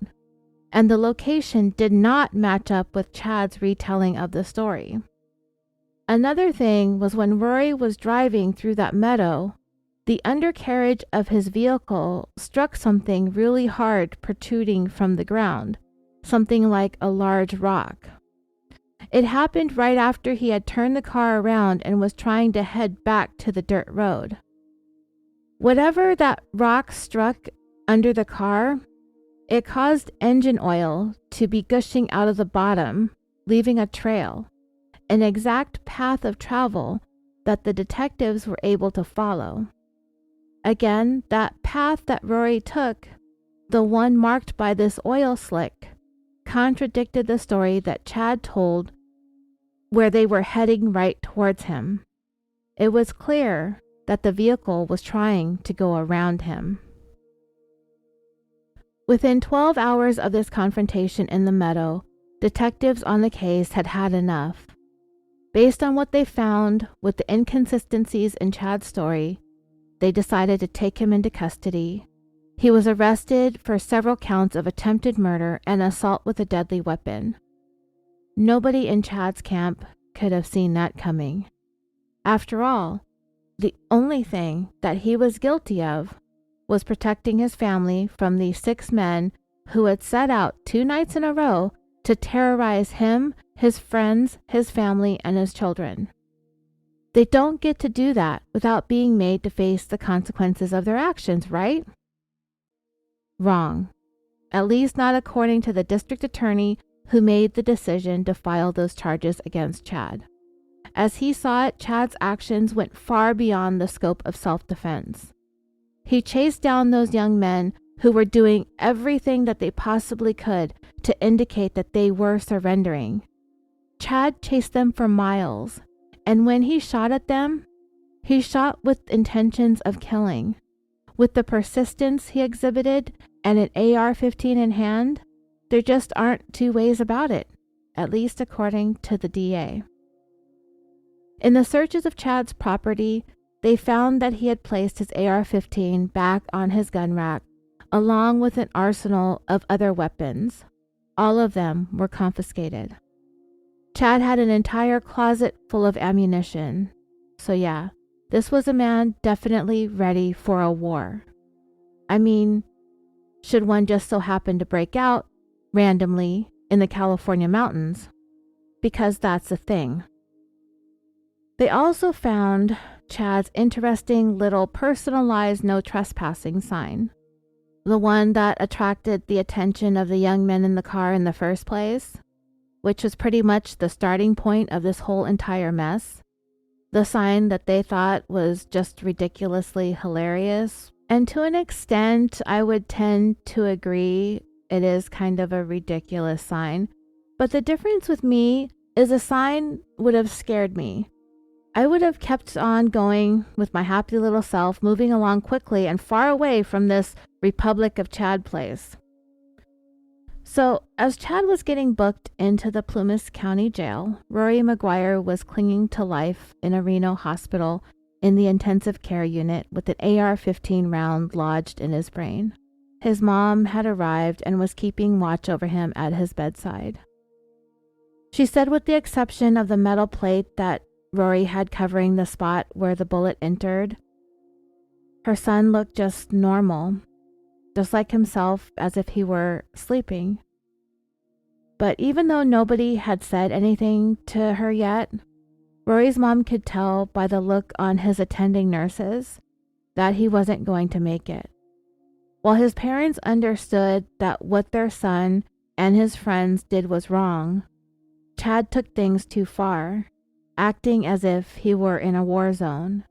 and the location did not match up with Chad's retelling of the story. Another thing was when Rory was driving through that meadow, the undercarriage of his vehicle struck something really hard protruding from the ground, something like a large rock. It happened right after he had turned the car around and was trying to head back to the dirt road. Whatever that rock struck under the car, it caused engine oil to be gushing out of the bottom, leaving a trail, an exact path of travel that the detectives were able to follow. Again, that path that Rory took, the one marked by this oil slick, contradicted the story that Chad told where they were heading right towards him. It was clear that the vehicle was trying to go around him. Within 12 hours of this confrontation in the meadow, detectives on the case had had enough. Based on what they found with the inconsistencies in Chad's story, they decided to take him into custody. He was arrested for several counts of attempted murder and assault with a deadly weapon. Nobody in Chad's camp could have seen that coming. After all, the only thing that he was guilty of was protecting his family from these 6 men who had set out 2 nights in a row to terrorize him, his friends, his family, and his children. They don't get to do that without being made to face the consequences of their actions, right? Wrong. At least not according to the district attorney who made the decision to file those charges against Chad. As he saw it, Chad's actions went far beyond the scope of self-defense. He chased down those young men who were doing everything that they possibly could to indicate that they were surrendering. Chad chased them for miles, and when he shot at them, he shot with intentions of killing. With the persistence he exhibited and an AR-15 in hand, there just aren't two ways about it, at least according to the DA. In the searches of Chad's property, they found that he had placed his AR-15 back on his gun rack, along with an arsenal of other weapons. All of them were confiscated. Chad had an entire closet full of ammunition. So yeah, this was a man definitely ready for a war. I mean, should one just so happen to break out randomly in the California mountains, because that's the thing. They also found Chad's interesting little personalized no trespassing sign, the one that attracted the attention of the young men in the car in the first place, which was pretty much the starting point of this whole entire mess. The sign that they thought was just ridiculously hilarious. And to an extent, I would tend to agree it is kind of a ridiculous sign. But the difference with me is a sign would have scared me. I would have kept on going with my happy little self, moving along quickly and far away from this Republic of Chad place. So, as Chad was getting booked into the Plumas County Jail, Rory McGuire was clinging to life in a Reno hospital in the intensive care unit with an AR-15 round lodged in his brain. His mom had arrived and was keeping watch over him at his bedside. She said with the exception of the metal plate that Rory had covering the spot where the bullet entered, her son looked just normal, just like himself, as if he were sleeping. But even though nobody had said anything to her yet, Rory's mom could tell by the look on his attending nurses that he wasn't going to make it. While his parents understood that what their son and his friends did was wrong, Chad took things too far, acting as if he were in a war zone.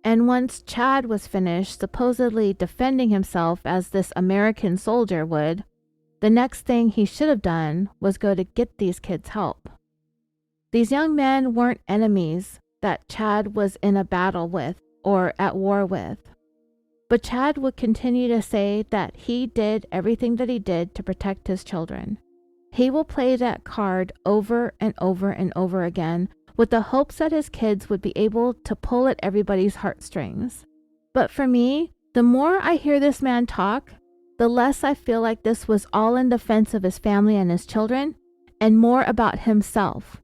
And once Chad was finished supposedly defending himself as this American soldier would, the next thing he should have done was go to get these kids help. These young men weren't enemies that Chad was in a battle with or at war with. But Chad would continue to say that he did everything that he did to protect his children. He will play that card over and over and over again with the hopes that his kids would be able to pull at everybody's heartstrings. But for me, the more I hear this man talk, the less I feel like this was all in defense of his family and his children, and more about himself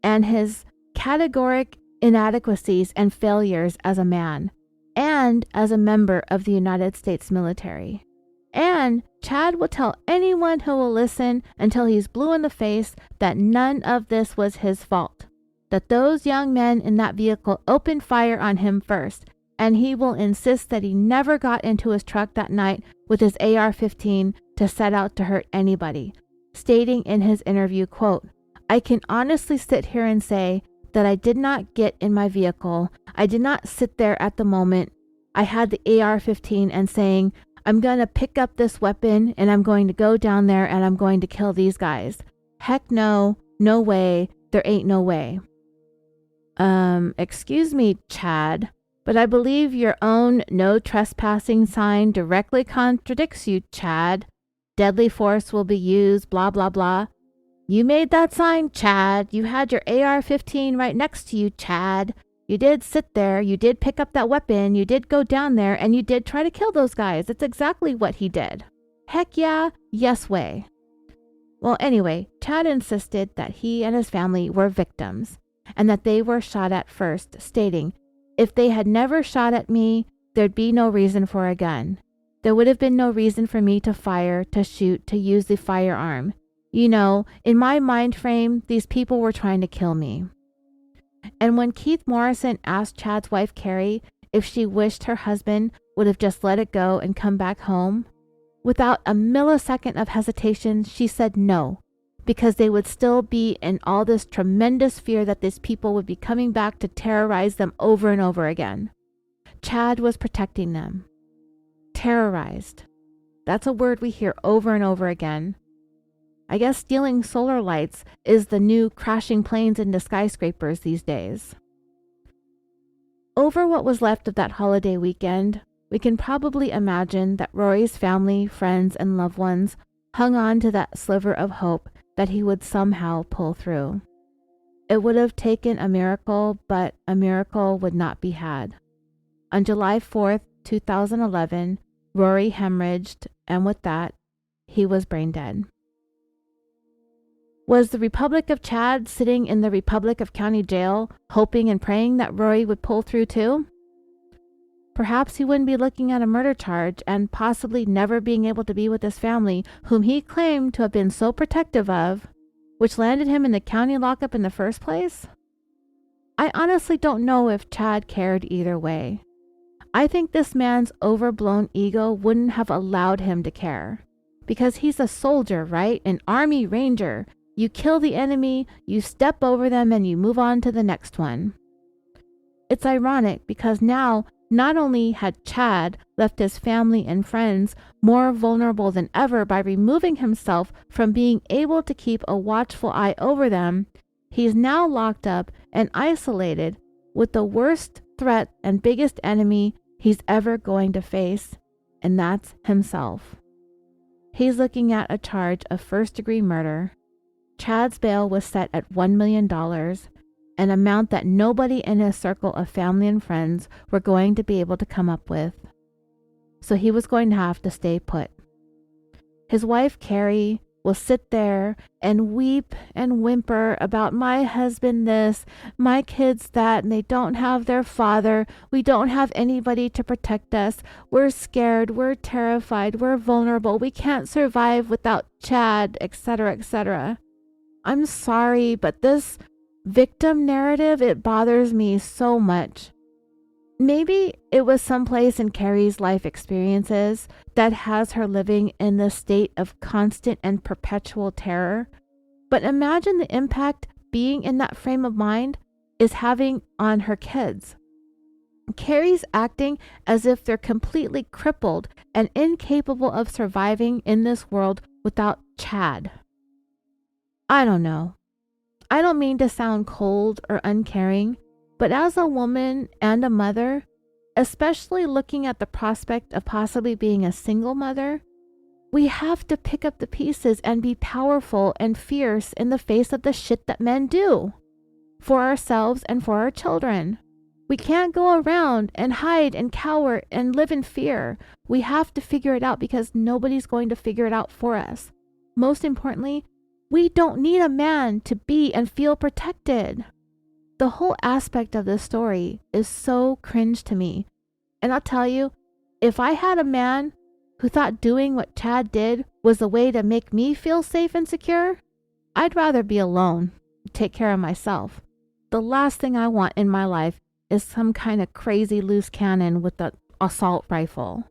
and his categoric inadequacies and failures as a man and as a member of the United States military. And Chad will tell anyone who will listen until he's blue in the face that none of this was his fault, that those young men in that vehicle opened fire on him first, and he will insist that he never got into his truck that night with his AR-15 to set out to hurt anybody, stating in his interview, quote, "I can honestly sit here and say that I did not get in my vehicle. I did not sit there at the moment I had the AR-15 and saying, I'm going to pick up this weapon and I'm going to go down there and I'm going to kill these guys. Heck no, no way, there ain't no way." Excuse me, Chad, but I believe your own no trespassing sign directly contradicts you, Chad. Deadly force will be used, blah, blah, blah. You made that sign, Chad. You had your AR-15 right next to you, Chad. You did sit there, you did pick up that weapon, you did go down there, and you did try to kill those guys. That's exactly what he did. Heck yeah, yes way. Well, anyway, Chad insisted that he and his family were victims, and that they were shot at first, stating, "If they had never shot at me, there'd be no reason for a gun. There would have been no reason for me to fire, to shoot, to use the firearm. You know, in my mind frame, these people were trying to kill me." And when Keith Morrison asked Chad's wife, Carrie, if she wished her husband would have just let it go and come back home, without a millisecond of hesitation, she said no, because they would still be in all this tremendous fear that these people would be coming back to terrorize them over and over again. Chad was protecting them. Terrorized. That's a word we hear over and over again. I guess stealing solar lights is the new crashing planes into skyscrapers these days. Over what was left of that holiday weekend, we can probably imagine that Rory's family, friends, and loved ones hung on to that sliver of hope that he would somehow pull through. It would have taken a miracle, but a miracle would not be had. On July 4th, 2011, Rory hemorrhaged, and with that, he was brain dead. Was the Republic of Chad sitting in the Republic of County Jail, hoping and praying that Rory would pull through too? Perhaps he wouldn't be looking at a murder charge and possibly never being able to be with his family, whom he claimed to have been so protective of, which landed him in the county lockup in the first place? I honestly don't know if Chad cared either way. I think this man's overblown ego wouldn't have allowed him to care. Because he's a soldier, right? An army ranger. You kill the enemy, you step over them, and you move on to the next one. It's ironic because now, not only had Chad left his family and friends more vulnerable than ever by removing himself from being able to keep a watchful eye over them, he's now locked up and isolated with the worst threat and biggest enemy he's ever going to face, and that's himself. He's looking at a charge of first-degree murder. Chad's bail was set at $1 million, an amount that nobody in his circle of family and friends were going to be able to come up with. So he was going to have to stay put. His wife, Carrie, will sit there and weep and whimper about my husband this, my kids that, and they don't have their father. We don't have anybody to protect us. We're scared. We're terrified. We're vulnerable. We can't survive without Chad, etc., etc. I'm sorry, but this victim narrative, it bothers me so much. Maybe it was someplace in Carrie's life experiences that has her living in the state of constant and perpetual terror. But imagine the impact being in that frame of mind is having on her kids. Carrie's acting as if they're completely crippled and incapable of surviving in this world without Chad. I don't know. I don't mean to sound cold or uncaring, but as a woman and a mother, especially looking at the prospect of possibly being a single mother, we have to pick up the pieces and be powerful and fierce in the face of the shit that men do for ourselves and for our children. We can't go around and hide and cower and live in fear. We have to figure it out because nobody's going to figure it out for us. Most importantly, we don't need a man to be and feel protected. The whole aspect of this story is so cringe to me. And I'll tell you, if I had a man who thought doing what Chad did was a way to make me feel safe and secure, I'd rather be alone, take care of myself. The last thing I want in my life is some kind of crazy loose cannon with an assault rifle.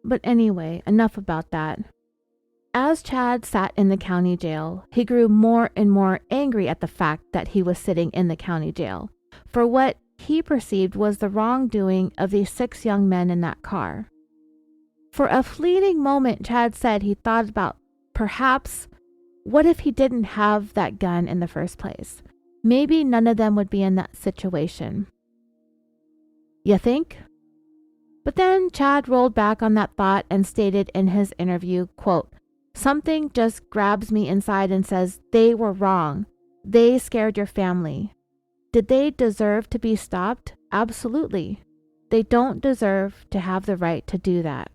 But anyway, enough about that. As Chad sat in the county jail, he grew more and more angry at the fact that he was sitting in the county jail for what he perceived was the wrongdoing of these 6 young men in that car. For a fleeting moment, Chad said he thought about perhaps, what if he didn't have that gun in the first place? Maybe none of them would be in that situation. You think? But then Chad rolled back on that thought and stated in his interview, quote, "Something just grabs me inside and says, they were wrong. They scared your family. Did they deserve to be stopped? Absolutely. They don't deserve to have the right to do that."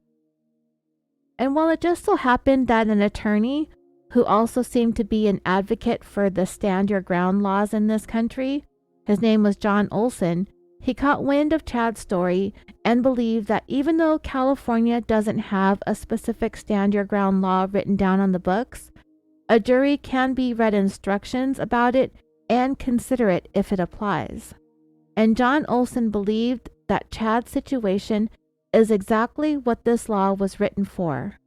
And while it just so happened that an attorney, who also seemed to be an advocate for the stand your ground laws in this country, his name was John Olson, he caught wind of Chad's story and believed that even though California doesn't have a specific stand your ground law written down on the books, a jury can be read instructions about it and consider it if it applies. And John Olson believed that Chad's situation is exactly what this law was written for,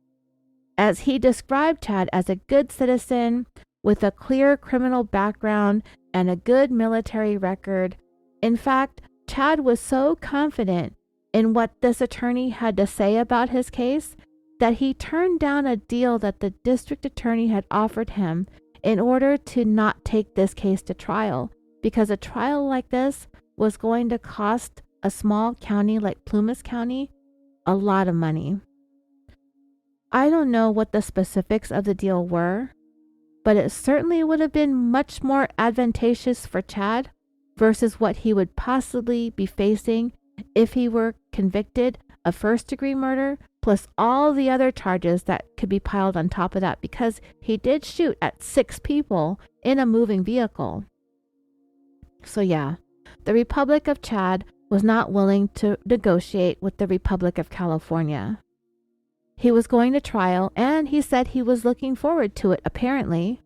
as he described Chad as a good citizen with a clear criminal background and a good military record. In fact, Chad was so confident in what this attorney had to say about his case that he turned down a deal that the district attorney had offered him in order to not take this case to trial, because a trial like this was going to cost a small county like Plumas County a lot of money. I don't know what the specifics of the deal were, but it certainly would have been much more advantageous for Chad versus what he would possibly be facing if he were convicted of first-degree murder, plus all the other charges that could be piled on top of that, because he did shoot at 6 people in a moving vehicle. So yeah, the Republic of Chad was not willing to negotiate with the Republic of California. He was going to trial, and he said he was looking forward to it, apparently.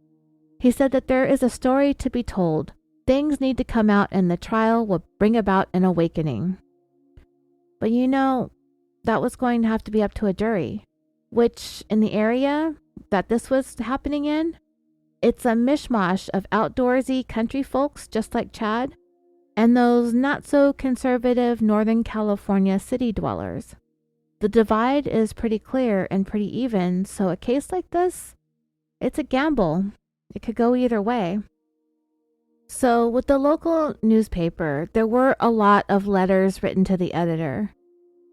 He said that there is a story to be told. Things need to come out, and the trial will bring about an awakening. But that was going to have to be up to a jury, which in the area that this was happening in, it's a mishmash of outdoorsy country folks just like Chad, and those not so conservative Northern California city dwellers. The divide is pretty clear and pretty even, so a case like this, it's a gamble. It could go either way. So with the local newspaper, there were a lot of letters written to the editor,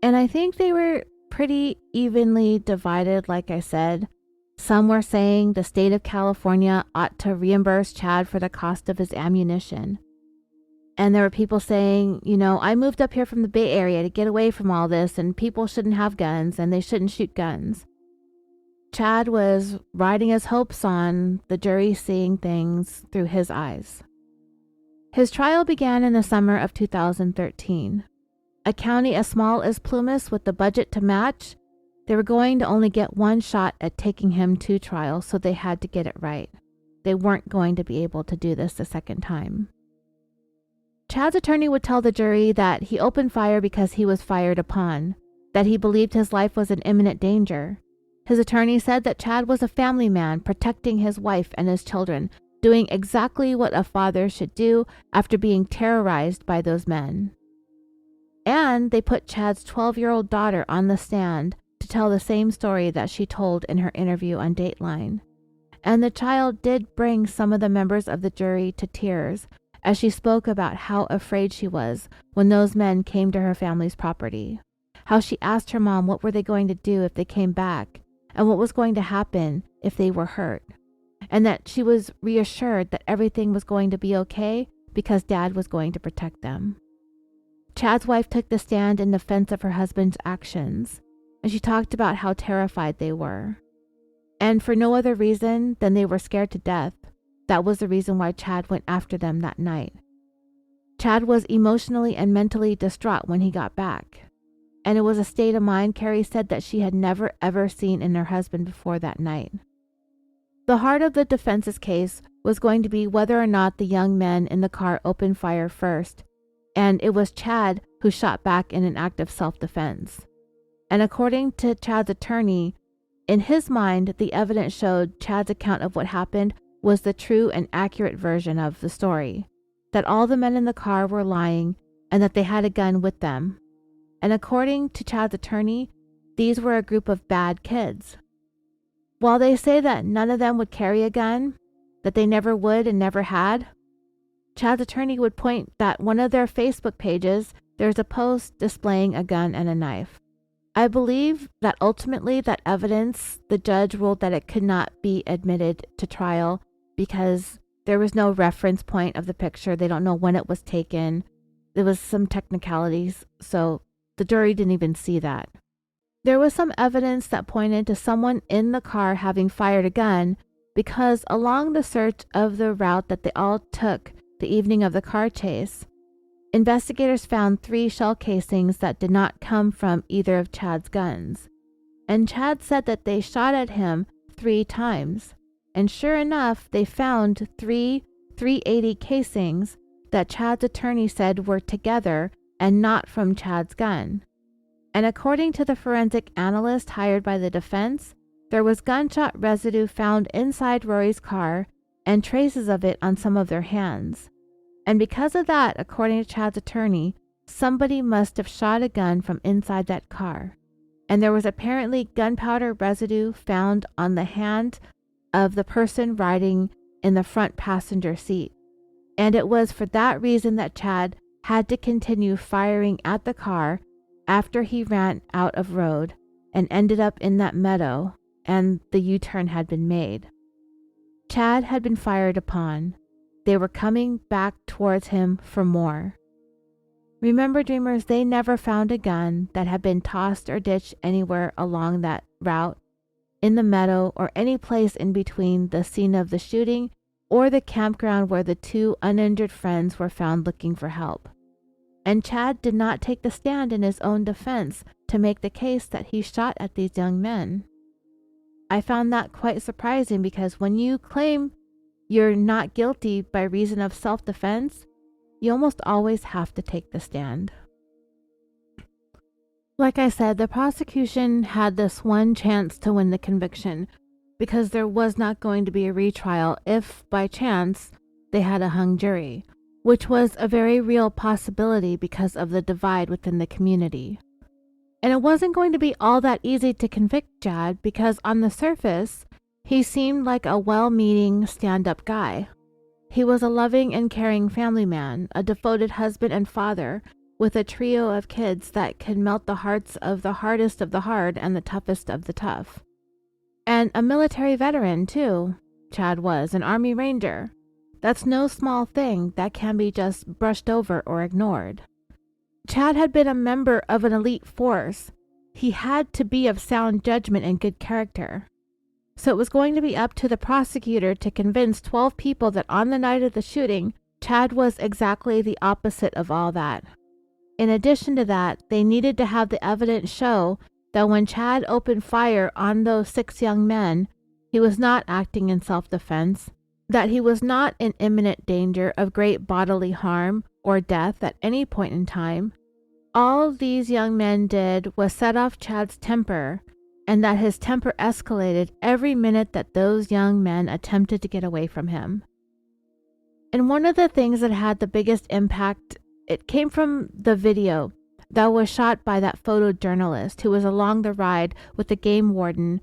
and I think they were pretty evenly divided, like I said. Some were saying the state of California ought to reimburse Chad for the cost of his ammunition. And there were people saying, I moved up here from the Bay Area to get away from all this, and people shouldn't have guns and they shouldn't shoot guns. Chad was riding his hopes on the jury seeing things through his eyes. His trial began in the summer of 2013. A county as small as Plumas with the budget to match, they were going to only get one shot at taking him to trial, so they had to get it right. They weren't going to be able to do this the second time. Chad's attorney would tell the jury that he opened fire because he was fired upon, that he believed his life was in imminent danger. His attorney said that Chad was a family man, protecting his wife and his children, doing exactly what a father should do after being terrorized by those men. And they put Chad's 12-year-old daughter on the stand to tell the same story that she told in her interview on Dateline. And the child did bring some of the members of the jury to tears as she spoke about how afraid she was when those men came to her family's property, how she asked her mom what were they going to do if they came back, and what was going to happen if they were hurt, and that she was reassured that everything was going to be okay because Dad was going to protect them. Chad's wife took the stand in defense of her husband's actions, and she talked about how terrified they were. And for no other reason than they were scared to death. That was the reason why Chad went after them that night. Chad was emotionally and mentally distraught when he got back. And it was a state of mind Carrie said that she had never ever seen in her husband before that night. The heart of the defense's case was going to be whether or not the young men in the car opened fire first, and it was Chad who shot back in an act of self-defense. And according to Chad's attorney, in his mind, the evidence showed Chad's account of what happened was the true and accurate version of the story, that all the men in the car were lying and that they had a gun with them. And according to Chad's attorney, these were a group of bad kids. While they say that none of them would carry a gun, that they never would and never had, Chad's attorney would point that one of their Facebook pages, there's a post displaying a gun and a knife. I believe that ultimately that evidence, the judge ruled that it could not be admitted to trial because there was no reference point of the picture. They don't know when it was taken. There was some technicalities, so the jury didn't even see that. There was some evidence that pointed to someone in the car having fired a gun because along the search of the route that they all took the evening of the car chase, investigators found 3 shell casings that did not come from either of Chad's guns. And Chad said that they shot at him 3 times. And sure enough, they found 3 .380 casings that Chad's attorney said were together and not from Chad's gun. And according to the forensic analyst hired by the defense, there was gunshot residue found inside Rory's car and traces of it on some of their hands. And because of that, according to Chad's attorney, somebody must have shot a gun from inside that car. and there was apparently gunpowder residue found on the hand of the person riding in the front passenger seat. And it was for that reason that Chad had to continue firing at the car after he ran out of road and ended up in that meadow and the U-turn had been made. Chad had been fired upon. They were coming back towards him for more. Remember, dreamers, they never found a gun that had been tossed or ditched anywhere along that route, in the meadow, or any place in between the scene of the shooting or the campground where the two uninjured friends were found looking for help. And Chad did not take the stand in his own defense to make the case that he shot at these young men. I found that quite surprising because when you claim you're not guilty by reason of self-defense, you almost always have to take the stand. Like I said, the prosecution had this one chance to win the conviction because there was not going to be a retrial if, by chance, they had a hung jury, which was a very real possibility because of the divide within the community. And it wasn't going to be all that easy to convict Chad because on the surface, he seemed like a well-meaning, stand-up guy. He was a loving and caring family man, a devoted husband and father, with a trio of kids that could melt the hearts of the hardest of the hard and the toughest of the tough. And a military veteran, too. Chad was an Army Ranger. That's no small thing that can be just brushed over or ignored. Chad had been a member of an elite force. He had to be of sound judgment and good character. So it was going to be up to the prosecutor to convince 12 people that on the night of the shooting, Chad was exactly the opposite of all that. In addition to that, they needed to have the evidence show that when Chad opened fire on those 6 young men, he was not acting in self-defense, that he was not in imminent danger of great bodily harm or death at any point in time. All these young men did was set off Chad's temper, and that his temper escalated every minute that those young men attempted to get away from him. And one of the things that had the biggest impact, it came from the video that was shot by that photojournalist who was along the ride with the game warden,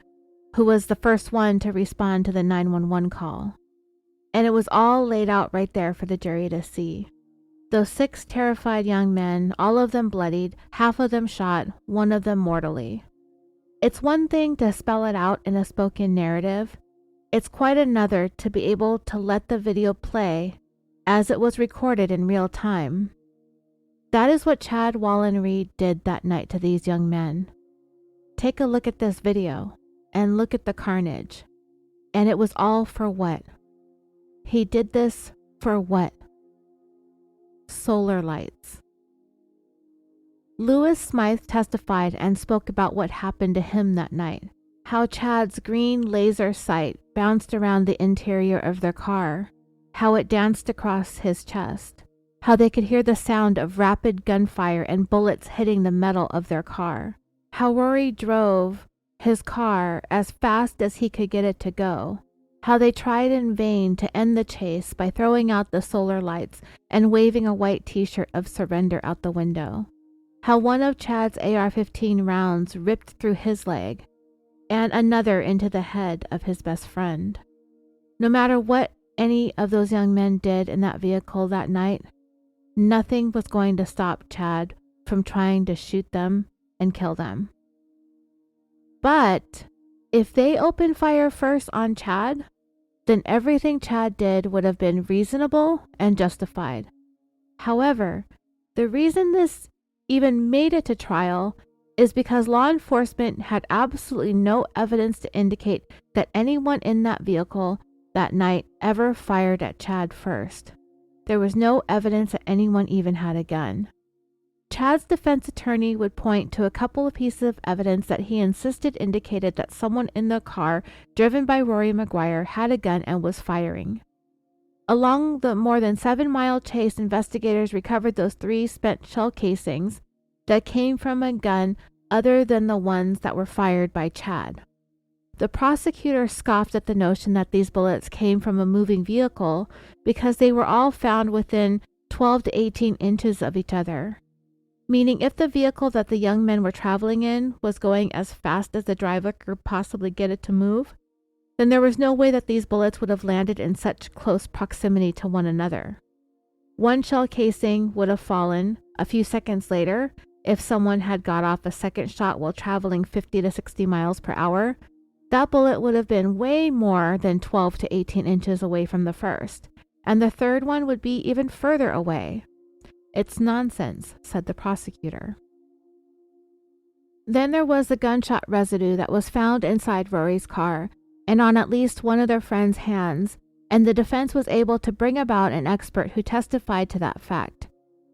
who was the first one to respond to the 911 call. And it was all laid out right there for the jury to see. Those 6 terrified young men, all of them bloodied, half of them shot, one of them mortally. It's one thing to spell it out in a spoken narrative. It's quite another to be able to let the video play as it was recorded in real time. That is what Chad Wallin-Reed did that night to these young men. Take a look at this video and look at the carnage. And it was all for what? He did this for what? Solar lights. Lewis Smythe testified and spoke about what happened to him that night, how Chad's green laser sight bounced around the interior of their car, how it danced across his chest, how they could hear the sound of rapid gunfire and bullets hitting the metal of their car, how Rory drove his car as fast as he could get it to go, how they tried in vain to end the chase by throwing out the solar lights and waving a white t-shirt of surrender out the window, how one of Chad's AR-15 rounds ripped through his leg and another into the head of his best friend. No matter what any of those young men did in that vehicle that night, nothing was going to stop Chad from trying to shoot them and kill them. But if they opened fire first on Chad, then everything Chad did would have been reasonable and justified. However, the reason this even made it to trial is because law enforcement had absolutely no evidence to indicate that anyone in that vehicle that night ever fired at Chad first. There was no evidence that anyone even had a gun. Chad's defense attorney would point to a couple of pieces of evidence that he insisted indicated that someone in the car driven by Rory McGuire had a gun and was firing. Along the more than 7-mile chase, investigators recovered those 3 spent shell casings that came from a gun other than the ones that were fired by Chad. The prosecutor scoffed at the notion that these bullets came from a moving vehicle because they were all found within 12 to 18 inches of each other. meaning if the vehicle that the young men were traveling in was going as fast as the driver could possibly get it to move, then there was no way that these bullets would have landed in such close proximity to one another. One shell casing would have fallen a few seconds later if someone had got off a second shot while traveling 50 to 60 miles per hour. That bullet would have been way more than 12 to 18 inches away from the first, and the third one would be even further away. "It's nonsense," said the prosecutor. Then there was the gunshot residue that was found inside Rory's car and on at least one of their friends' hands, and the defense was able to bring about an expert who testified to that fact.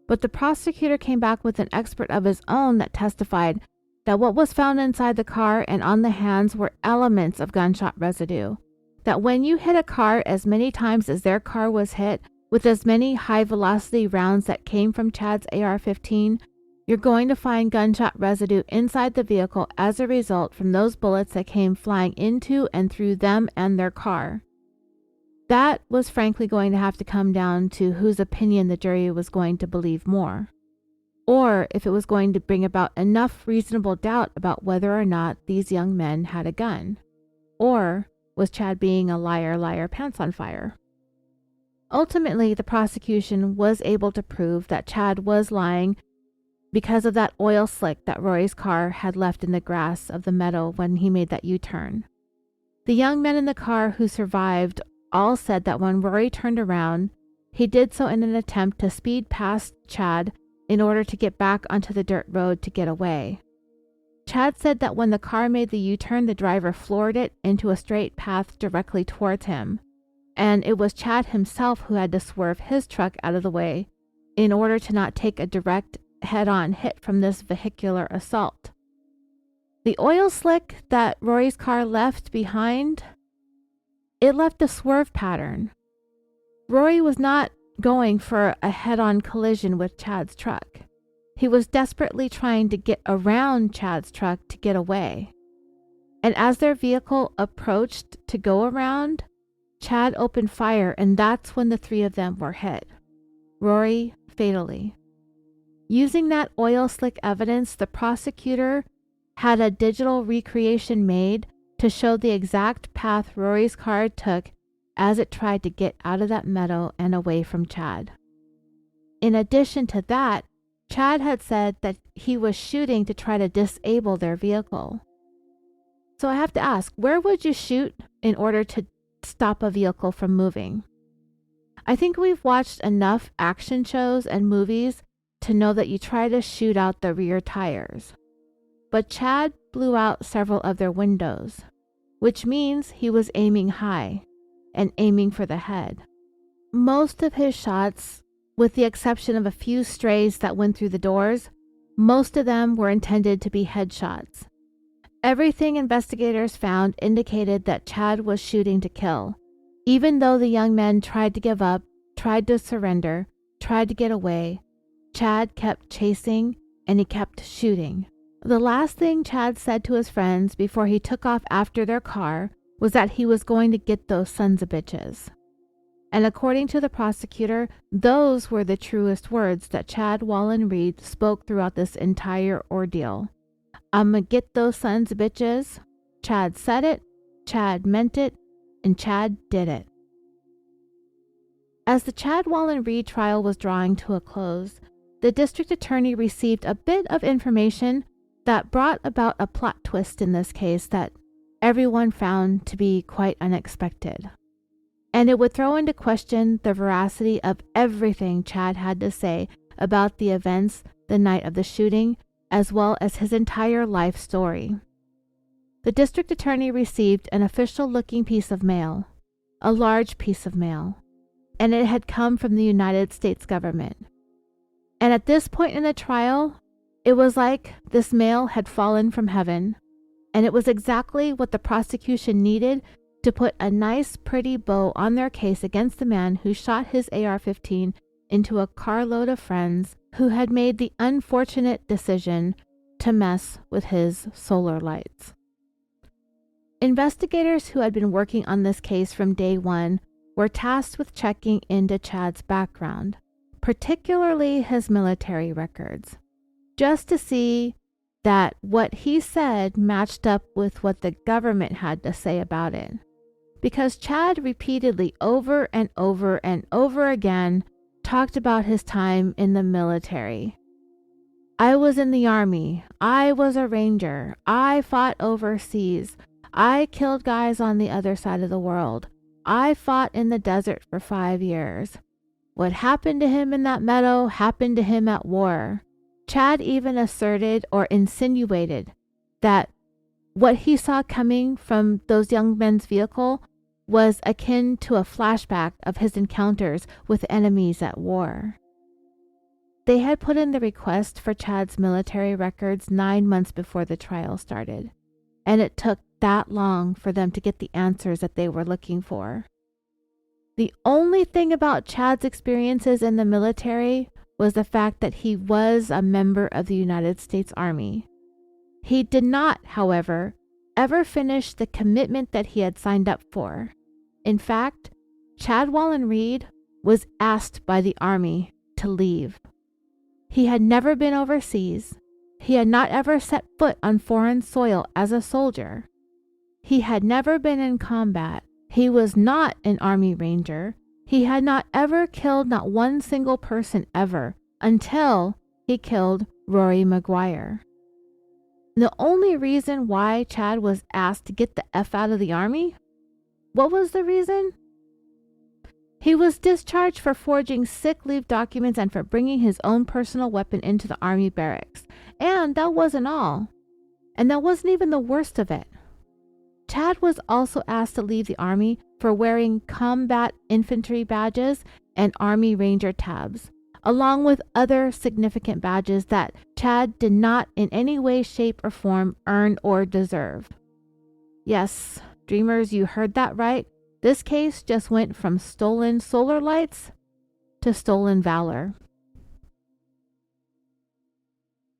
But the prosecutor came back with an expert of his own that testified that what was found inside the car and on the hands were elements of gunshot residue. That when you hit a car as many times as their car was hit, with as many high-velocity rounds that came from Chad's AR-15, you're going to find gunshot residue inside the vehicle as a result from those bullets that came flying into and through them and their car. That was frankly going to have to come down to whose opinion the jury was going to believe more, or if it was going to bring about enough reasonable doubt about whether or not these young men had a gun, or was Chad being a liar, liar, pants on fire. Ultimately, the prosecution was able to prove that Chad was lying because of that oil slick that Rory's car had left in the grass of the meadow when he made that U-turn. The young men in the car who survived all said that when Rory turned around, he did so in an attempt to speed past Chad in order to get back onto the dirt road to get away. Chad said that when the car made the U-turn, the driver floored it into a straight path directly towards him, and it was Chad himself who had to swerve his truck out of the way in order to not take a direct head-on hit from this vehicular assault. The oil slick that Rory's car left behind, it left a swerve pattern. Rory was not going for a head-on collision with Chad's truck. He was desperately trying to get around Chad's truck to get away. And as their vehicle approached to go around, Chad opened fire, and that's when the three of them were hit. Rory fatally. Using that oil slick evidence, the prosecutor had a digital recreation made to show the exact path Rory's car took as it tried to get out of that meadow and away from Chad. In addition to that, Chad had said that he was shooting to try to disable their vehicle. So I have to ask, where would you shoot in order to stop a vehicle from moving? I think we've watched enough action shows and movies to know that you try to shoot out the rear tires. But Chad blew out several of their windows, which means he was aiming high and aiming for the head. Most of his shots, with the exception of a few strays that went through the doors, most of them were intended to be headshots. Everything investigators found indicated that Chad was shooting to kill. Even though the young men tried to give up, tried to surrender, tried to get away, Chad kept chasing and he kept shooting. The last thing Chad said to his friends before he took off after their car was that he was going to get those sons of bitches. And according to the prosecutor, those were the truest words that Chad Wallin-Reed spoke throughout this entire ordeal. "I'ma get those sons of bitches." Chad said it, Chad meant it, and Chad did it. As the Chad Wallin-Reed trial was drawing to a close, the district attorney received a bit of information that brought about a plot twist in this case that everyone found to be quite unexpected. And it would throw into question the veracity of everything Chad had to say about the events the night of the shooting, as well as his entire life story. The district attorney received an official-looking piece of mail, a large piece of mail, and it had come from the United States government. And at this point in the trial, it was like this mail had fallen from heaven, and it was exactly what the prosecution needed to put a nice, pretty bow on their case against the man who shot his AR-15 into a carload of friends who had made the unfortunate decision to mess with his solar lights. Investigators who had been working on this case from day one were tasked with checking into Chad's background, particularly his military records. just to see that what he said matched up with what the government had to say about it. Because Chad repeatedly, over and over and over again, talked about his time in the military. I was in the army. I was a ranger. I fought overseas. I killed guys on the other side of the world. I fought in the desert for 5 years. What happened to him in that meadow happened to him at war. Chad even asserted or insinuated that what he saw coming from those young men's vehicle was akin to a flashback of his encounters with enemies at war. They had put in the request for Chad's military records 9 months before the trial started, and it took that long for them to get the answers that they were looking for. The only thing about Chad's experiences in the military was the fact that he was a member of the United States Army. He did not, however, ever finish the commitment that he had signed up for. In fact, Chad Wallin-Reed was asked by the Army to leave. He had never been overseas. He had not ever set foot on foreign soil as a soldier. He had never been in combat. He was not an Army Ranger. He had not ever killed not one single person ever until he killed Rory McGuire. The only reason why Chad was asked to get the F out of the Army? What was the reason? He was discharged for forging sick leave documents and for bringing his own personal weapon into the Army barracks. And that wasn't all. And that wasn't even the worst of it. Chad was also asked to leave the Army for wearing combat infantry badges and Army Ranger tabs, along with other significant badges that Chad did not in any way, shape, or form earn or deserve. Yes, dreamers, you heard that right. This case just went from stolen solar lights to stolen valor.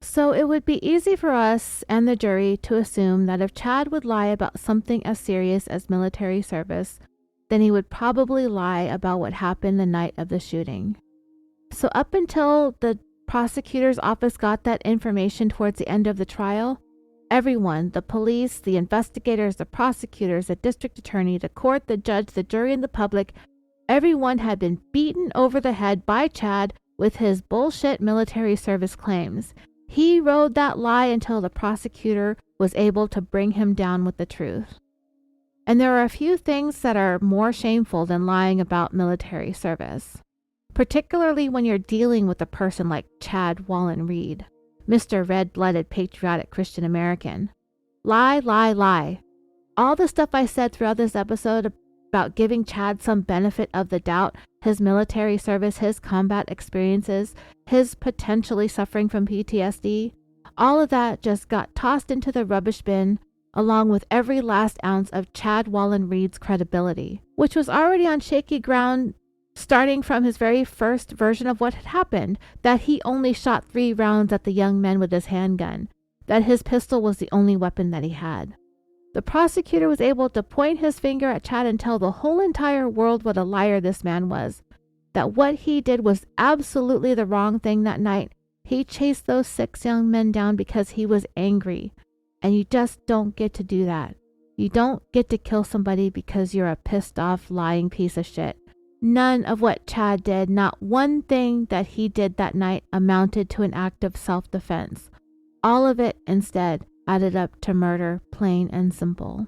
So it would be easy for us and the jury to assume that if Chad would lie about something as serious as military service, then he would probably lie about what happened the night of the shooting. So up until the prosecutor's office got that information towards the end of the trial, everyone, the police, the investigators, the prosecutors, the district attorney, the court, the judge, the jury, and the public, everyone had been beaten over the head by Chad with his bullshit military service claims. He rode that lie until the prosecutor was able to bring him down with the truth. And there are a few things that are more shameful than lying about military service, particularly when you're dealing with a person like Chad Wallin-Reed, Mr. Red-Blooded Patriotic Christian American. Lie, lie, lie. All the stuff I said throughout this episode about giving Chad some benefit of the doubt, his military service, his combat experiences, his potentially suffering from PTSD, all of that just got tossed into the rubbish bin along with every last ounce of Chad Wallin-Reed's credibility, which was already on shaky ground starting from his very first version of what had happened, that he only shot 3 rounds at the young men with his handgun, that his pistol was the only weapon that he had. The prosecutor was able to point his finger at Chad and tell the whole entire world what a liar this man was, that what he did was absolutely the wrong thing that night. He chased those 6 young men down because he was angry, and you just don't get to do that. You don't get to kill somebody because you're a pissed off, lying piece of shit. None of what Chad did, not one thing that he did that night amounted to an act of self-defense. All of it, instead, added up to murder, plain and simple.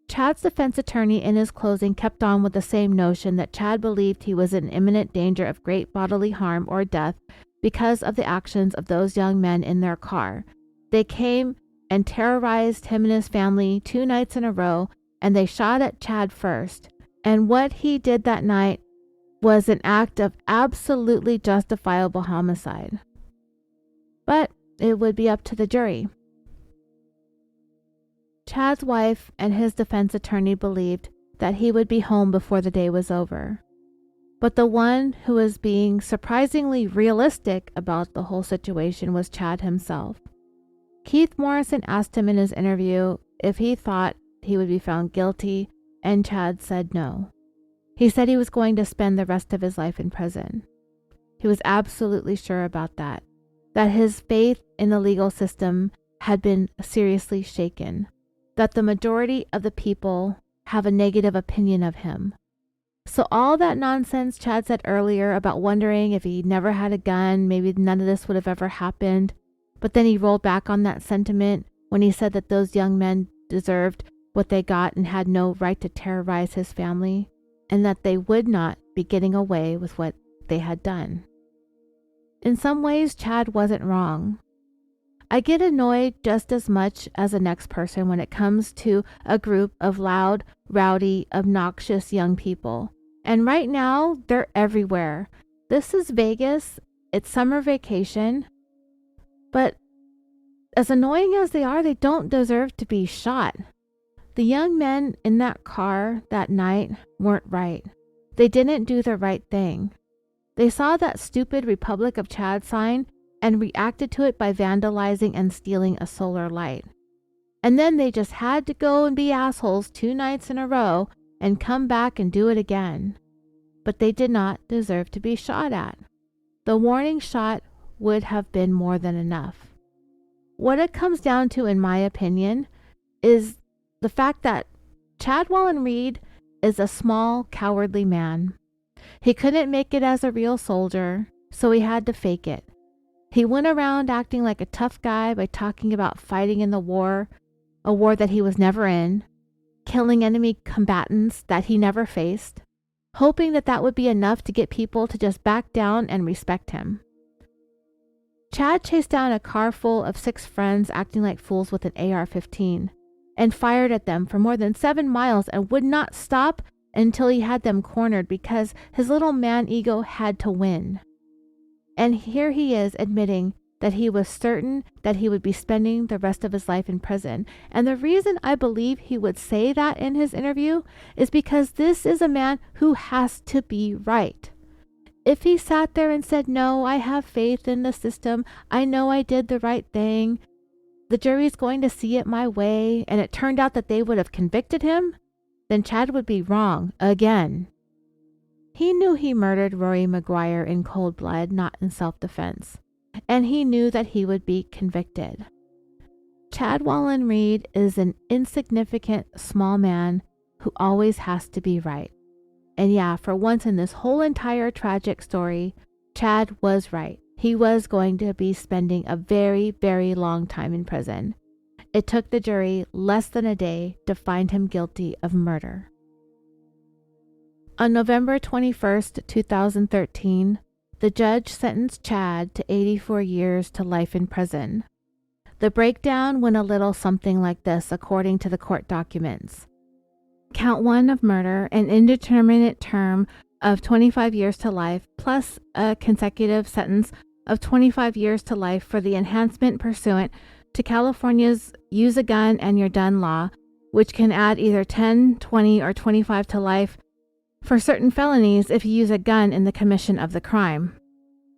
Chad's defense attorney in his closing kept on with the same notion that Chad believed he was in imminent danger of great bodily harm or death because of the actions of those young men in their car. They came and terrorized him and his family 2 nights in a row, and they shot at Chad first. And what he did that night was an act of absolutely justifiable homicide. But it would be up to the jury. Chad's wife and his defense attorney believed that he would be home before the day was over. But the one who was being surprisingly realistic about the whole situation was Chad himself. Keith Morrison asked him in his interview if he thought he would be found guilty, and Chad said no. He said he was going to spend the rest of his life in prison. He was absolutely sure about that. that his faith in the legal system had been seriously shaken, that the majority of the people have a negative opinion of him. So all that nonsense Chad said earlier about wondering if he never had a gun, maybe none of this would have ever happened. But then he rolled back on that sentiment when he said that those young men deserved what they got and had no right to terrorize his family, and that they would not be getting away with what they had done. In some ways, Chad wasn't wrong. I get annoyed just as much as the next person when it comes to a group of loud, rowdy, obnoxious young people. And right now, they're everywhere. This is Vegas. It's summer vacation. But as annoying as they are, they don't deserve to be shot. The young men in that car that night weren't right. They didn't do the right thing. They saw that stupid Republic of Chad sign and reacted to it by vandalizing and stealing a solar light. And then they just had to go and be assholes 2 nights in a row and come back and do it again. But they did not deserve to be shot at. The warning shot would have been more than enough. What it comes down to, in my opinion, is the fact that Chad Wallin-Reed is a small, cowardly man. He couldn't make it as a real soldier, so he had to fake it. He went around acting like a tough guy by talking about fighting in the war, a war that he was never in, killing enemy combatants that he never faced, hoping that that would be enough to get people to just back down and respect him. Chad chased down a car full of 6 friends acting like fools with an AR-15 and fired at them for more than 7 miles and would not stop until he had them cornered because his little man ego had to win. And here he is admitting that he was certain that he would be spending the rest of his life in prison. And the reason I believe he would say that in his interview is because this is a man who has to be right. If he sat there and said, no, I have faith in the system, I know I did the right thing, the jury's going to see it my way, and it turned out that they would have convicted him, then Chad would be wrong again. He knew he murdered Rory McGuire in cold blood, not in self-defense, and he knew that he would be convicted. Chad Wallin-Reed is an insignificant, small man who always has to be right. And yeah, for once in this whole entire tragic story, Chad was right. He was going to be spending a very, very long time in prison. It took the jury less than a day to find him guilty of murder. On November 21st, 2013, the judge sentenced Chad to 84 years to life in prison. The breakdown went a little something like this, according to the court documents. Count 1 of murder, an indeterminate term of 25 years to life, plus a consecutive sentence of 25 years to life for the enhancement pursuant to California's Use a Gun and You're Done law, which can add either 10, 20, or 25 to life for certain felonies if you use a gun in the commission of the crime.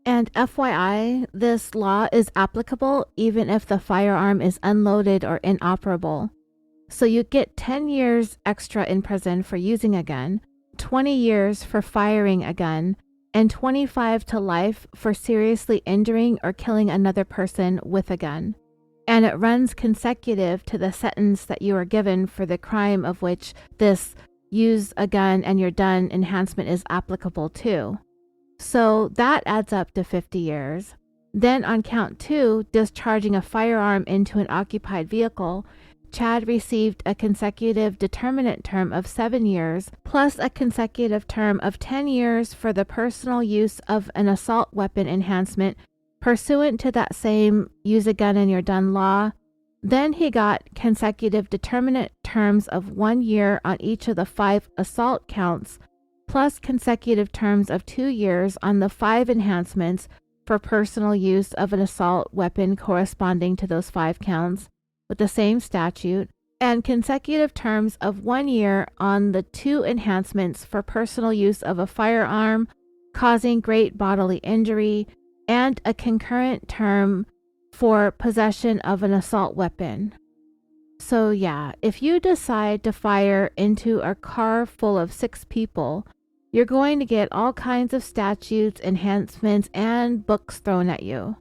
And FYI, this law is applicable even if the firearm is unloaded or inoperable. So you get 10 years extra in prison for using a gun, 20 years for firing a gun, and 25 to life for seriously injuring or killing another person with a gun. And it runs consecutive to the sentence that you are given for the crime of which this use a gun and you're done enhancement is applicable to. So that adds up to 50 years. Then on count 2, discharging a firearm into an occupied vehicle, Chad received a consecutive determinate term of 7 years, plus a consecutive term of 10 years for the personal use of an assault weapon enhancement pursuant to that same use a gun and you're done law. Then he got consecutive determinate terms of 1 year on each of the 5 assault counts, plus consecutive terms of 2 years on the 5 enhancements for personal use of an assault weapon corresponding to those 5 counts with the same statute, and consecutive terms of 1 year on the 2 enhancements for personal use of a firearm causing great bodily injury, and a concurrent term for possession of an assault weapon. So yeah, if you decide to fire into a car full of 6 people, you're going to get all kinds of statutes, enhancements, and books thrown at you.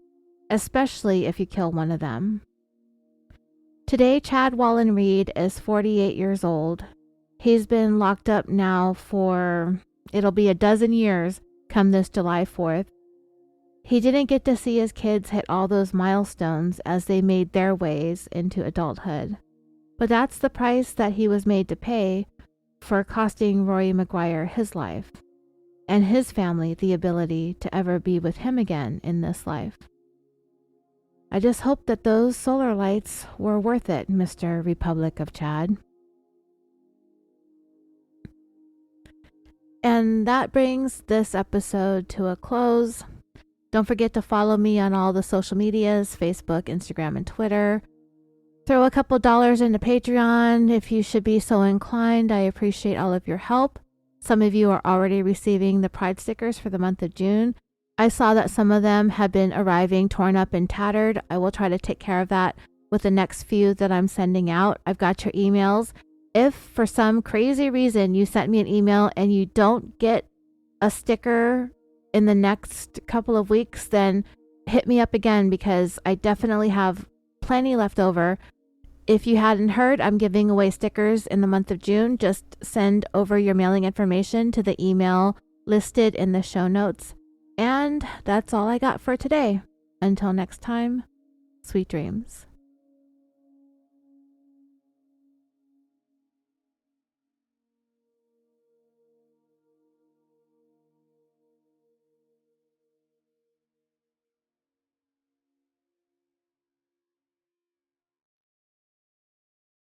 especially if you kill one of them. Today, Chad Wallin-Reed is 48 years old. He's been locked up now for, it'll be a dozen years come this July 4th. He didn't get to see his kids hit all those milestones as they made their ways into adulthood. But that's the price that he was made to pay for costing Rory McGuire his life and his family the ability to ever be with him again in this life. I just hope that those solar lights were worth it, Mr. Republic of Chad. And that brings this episode to a close. Don't forget to follow me on all the social medias, Facebook, Instagram, and Twitter. Throw a couple dollars into Patreon if you should be so inclined. I appreciate all of your help. Some of you are already receiving the Pride stickers for the month of June. I saw that some of them have been arriving torn up and tattered. I will try to take care of that with the next few that I'm sending out. I've got your emails. If for some crazy reason you sent me an email and you don't get a sticker in the next couple of weeks, then hit me up again because I definitely have plenty left over. If you hadn't heard, I'm giving away stickers in the month of June. Just send over your mailing information to the email listed in the show notes. And that's all I got for today. Until next time, sweet dreams.